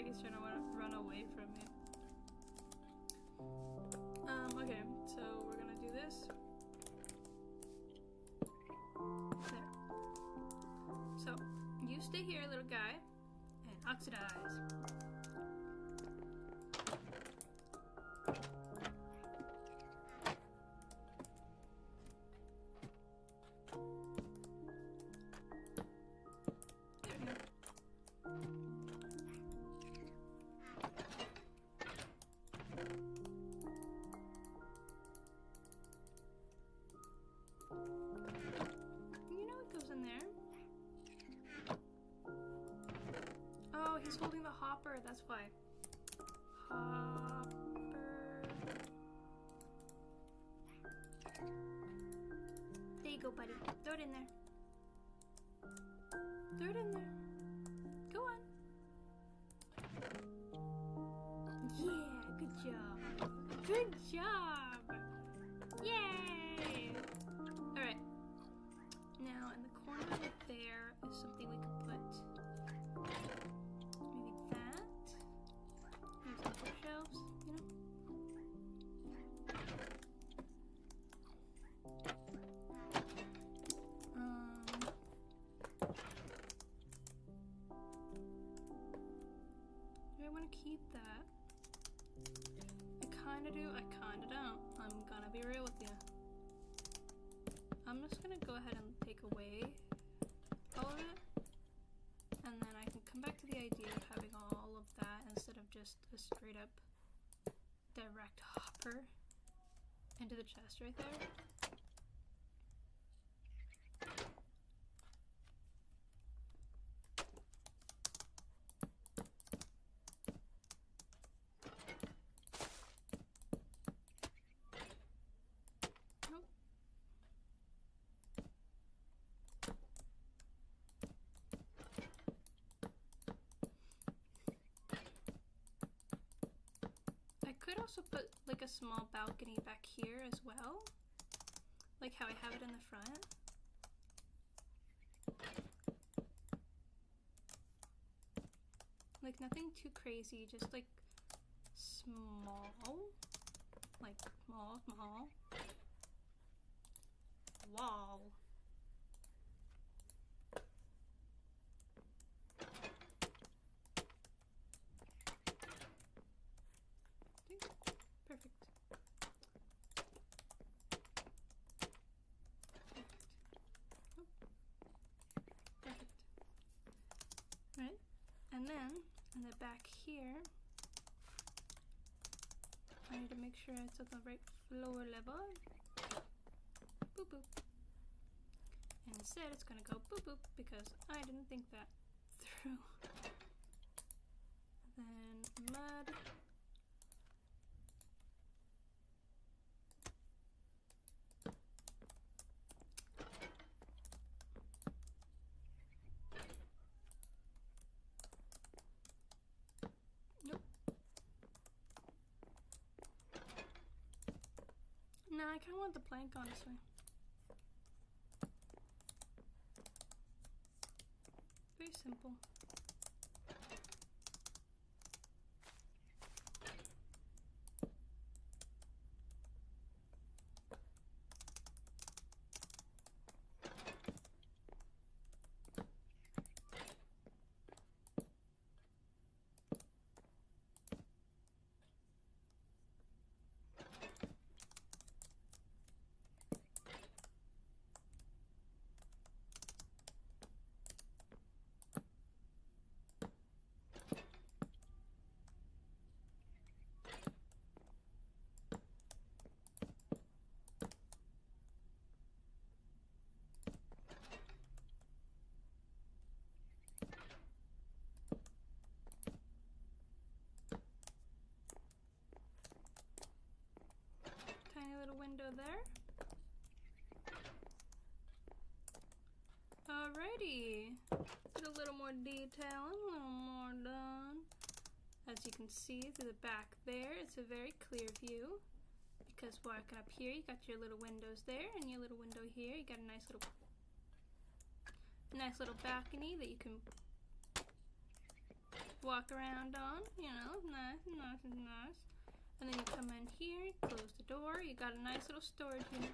like he's trying to run away from me. Okay, so we're gonna do this. There. So, you stay here, little guy, and oxidize. He's holding the hopper, that's why. Hopper. There you go, buddy. Throw it in there. Throw it in there. Go on. Yeah, good job. Good job. Yay! Alright. Now, in the corner right there is something we could put. Shelves, you know? Do I want to keep that? I kinda do, I kinda don't. I'm gonna be real with you. I'm just gonna go ahead and take away all of it, and then I can come back to the idea of having all of that instead of just a straight up direct hopper into the chest right there. Nope. I could also put like a small balcony back here as well, like how I have it in the front. Like nothing too crazy, just like small, like small wall. Perfect. Perfect. Right? And then in the back here, I need to make sure it's at the right floor level. Boop boop. And instead it's gonna go boop boop because I didn't think that through. Then mud. No, I kind of want the plank, honestly. Very simple. Tiny little window there. Alrighty. Get a little more detail, a little more done. As you can see through the back there, it's a very clear view. Because walking up here, you got your little windows there, and your little window here. You got a nice little balcony that you can walk around on, you know, nice. And then you come in here, close the door. You got a nice little storage unit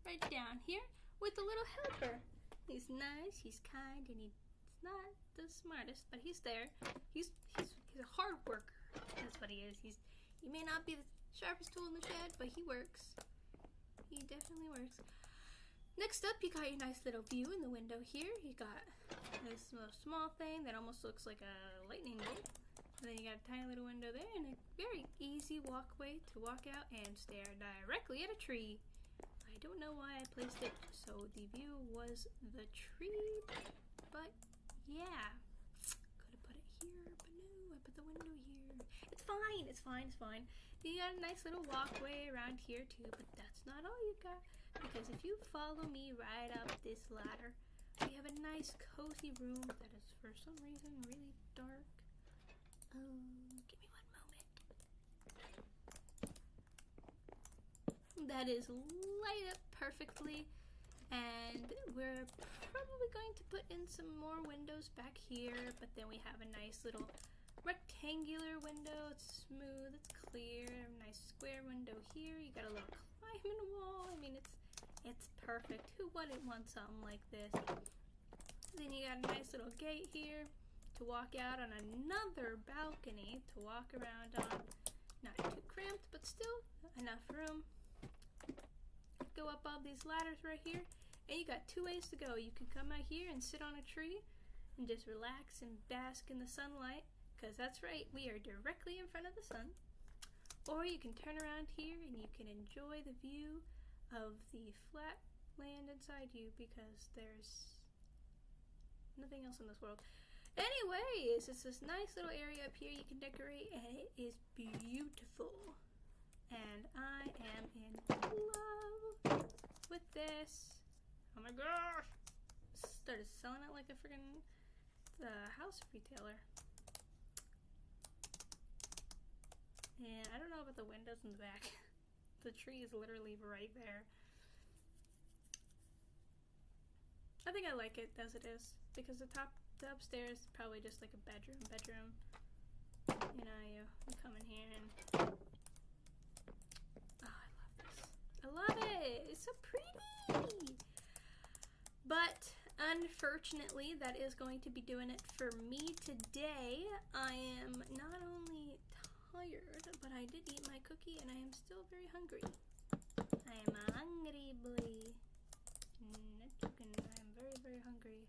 right down here with a little helper. He's nice, he's kind, and he's not the smartest, but he's there. He's a hard worker. That's what he is. He may not be the sharpest tool in the shed, but he works. He definitely works. Next up, you got your nice little view in the window here. You got this little small thing that almost looks like a lightning bolt. And then you got a tiny little window there and a very easy walkway to walk out and stare directly at a tree. I don't know why I placed it so the view was the tree, but yeah. Could have put it here, but no, I put the window here. It's fine, it's fine, it's fine. You got a nice little walkway around here too, but that's not all you got. Because if you follow me right up this ladder, we have a nice cozy room that is for some reason really dark. Give me one moment. That is light up perfectly, and we're probably going to put in some more windows back here, but then we have a nice little rectangular window. It's smooth, it's clear, nice square window here. You got a little climbing wall. I mean, it's perfect. Who wouldn't want something like this? Then you got a nice little gate here to walk out on another balcony to walk around on. Not too cramped, but still enough room. Go up all these ladders right here, and you got two ways to go. You can come out here and sit on a tree and just relax and bask in the sunlight, because that's right, we are directly in front of the sun. Or you can turn around here and you can enjoy the view of the flat land inside you, because there's nothing else in this world. Anyways, it's this nice little area up here you can decorate, and it is beautiful. And I am in love with this. Oh my gosh! Started selling it like a freaking house retailer. And I don't know about the windows in the back. The tree is literally right there. I think I like it as it is, because the upstairs is probably just like a bedroom. You know, you come in here and I love it. It's so pretty. But unfortunately, that is going to be doing it for me today. I am not only tired, but I did eat my cookie and I am still very hungry. I am a hungry boy. Not joking, I am very, very hungry.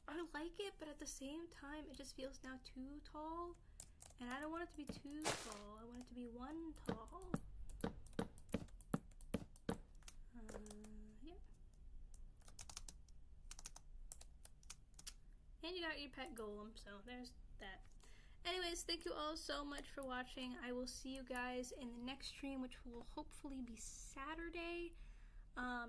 I like it, but at the same time, it just feels now too tall. And I don't want it to be too tall. I want it to be one tall. Yeah. And you got your pet golem, so there's that. Anyways, thank you all so much for watching. I will see you guys in the next stream, which will hopefully be Saturday.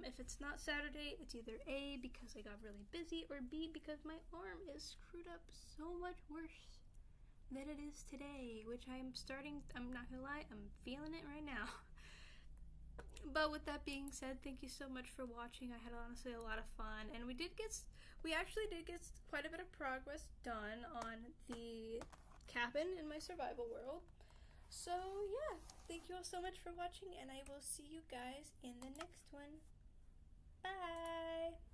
If it's not Saturday, it's either A, because I got really busy, or B, because my arm is screwed up so much worse than it is today, which I'm not gonna lie, I'm feeling it right now. But with that being said, thank you so much for watching. I had honestly a lot of fun, and we actually did get quite a bit of progress done on the cabin in my survival world. So yeah, thank you all so much for watching, and I will see you guys in the next one. Bye!